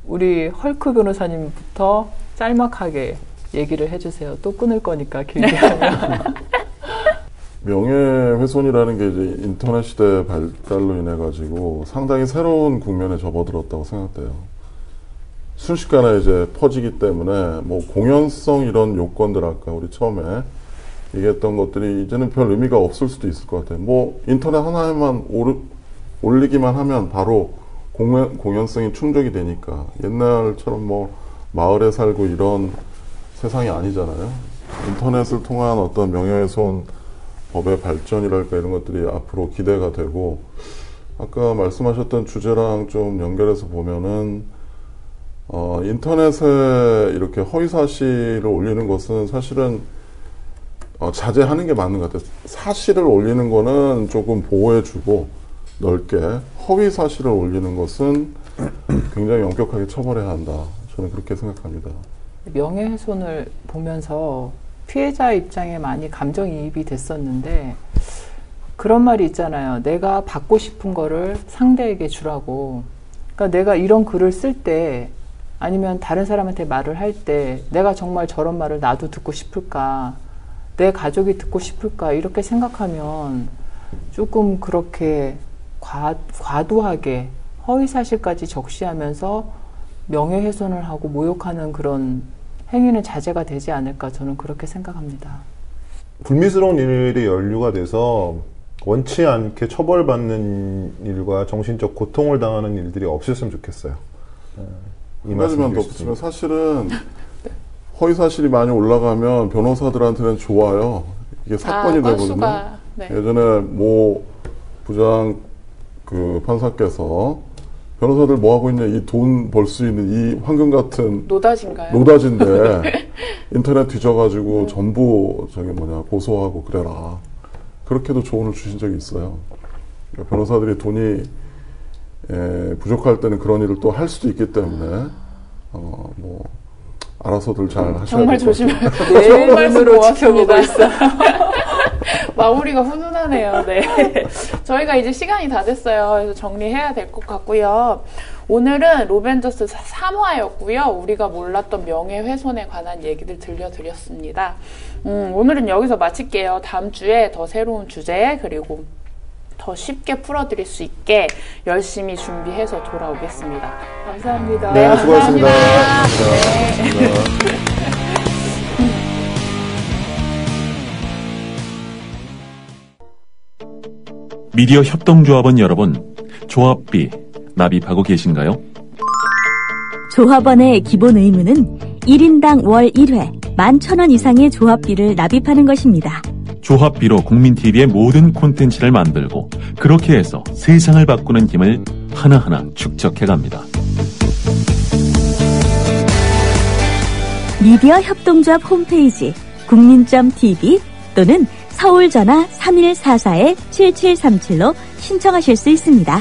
우리 헐크 변호사님부터 짤막하게 얘기를 해주세요. 또 끊을 거니까 길게 하면. 명예훼손이라는 게 이제 인터넷 시대 발달로 인해 가지고 상당히 새로운 국면에 접어들었다고 생각돼요. 순식간에 이제 퍼지기 때문에 뭐 공연성 이런 요건들 아까 우리 처음에 얘기했던 것들이 이제는 별 의미가 없을 수도 있을 것 같아요. 뭐 인터넷 하나에만 올리기만 하면 바로 공연성이 충족이 되니까 옛날처럼 뭐 마을에 살고 이런 세상이 아니잖아요. 인터넷을 통한 어떤 명예훼손 법의 발전이랄까 이런 것들이 앞으로 기대가 되고, 아까 말씀하셨던 주제랑 좀 연결해서 보면은 인터넷에 이렇게 허위사실을 올리는 것은 사실은 자제하는 게 맞는 것 같아요. 사실을 올리는 거는 조금 보호해주고 넓게, 허위사실을 올리는 것은 굉장히 엄격하게 처벌해야 한다. 저는 그렇게 생각합니다. 명예훼손을 보면서 피해자 입장에 많이 감정이입이 됐었는데, 그런 말이 있잖아요. 내가 받고 싶은 거를 상대에게 주라고. 그러니까 내가 이런 글을 쓸 때, 아니면 다른 사람한테 말을 할 때 내가 정말 저런 말을 나도 듣고 싶을까, 내 가족이 듣고 싶을까, 이렇게 생각하면 조금 그렇게 과도하게 허위사실까지 적시하면서 명예훼손을 하고 모욕하는 그런 행위는 자제가 되지 않을까, 저는 그렇게 생각합니다. 불미스러운 일이 연루가 돼서 원치 않게 처벌받는 일과 정신적 고통을 당하는 일들이 없었으면 좋겠어요. 한 가지만 더 붙이면, 사실은 허위사실이 많이 올라가면 변호사들한테는 좋아요. 이게 사건이 되거든요. 네. 예전에 모 부장 판사께서 변호사들 뭐 하고 있냐, 이 돈 벌 수 있는 이 황금 같은 노다진가요? 노다진데 인터넷 뒤져가지고 전부 고소하고 그래라. 그렇게도 조언을 주신 적이 있어요. 그러니까 변호사들이 돈이 부족할 때는 그런 일을 또 할 수도 있기 때문에 뭐 알아서들 잘 하셔야 될 것 같아요. 정말 조심해요. 좋은 말씀으로 지켜보고 있어요. 마무리가 훈훈하네요. 네. 저희가 이제 시간이 다 됐어요. 그래서 정리해야 될 것 같고요. 오늘은 로벤져스 3화였고요. 우리가 몰랐던 명예훼손에 관한 얘기들 들려드렸습니다. 오늘은 여기서 마칠게요. 다음 주에 더 새로운 주제, 그리고 더 쉽게 풀어드릴 수 있게 열심히 준비해서 돌아오겠습니다. 감사합니다. 네, 수고하셨습니다. 감사합니다. 미디어 협동조합원 여러분, 조합비 납입하고 계신가요? 조합원의 기본 의무는 1인당 월 1회 11,000원 이상의 조합비를 납입하는 것입니다. 조합비로 국민TV의 모든 콘텐츠를 만들고, 그렇게 해서 세상을 바꾸는 힘을 하나하나 축적해갑니다. 미디어 협동조합 홈페이지 국민.tv 또는 서울 전화 3144-7737로 신청하실 수 있습니다.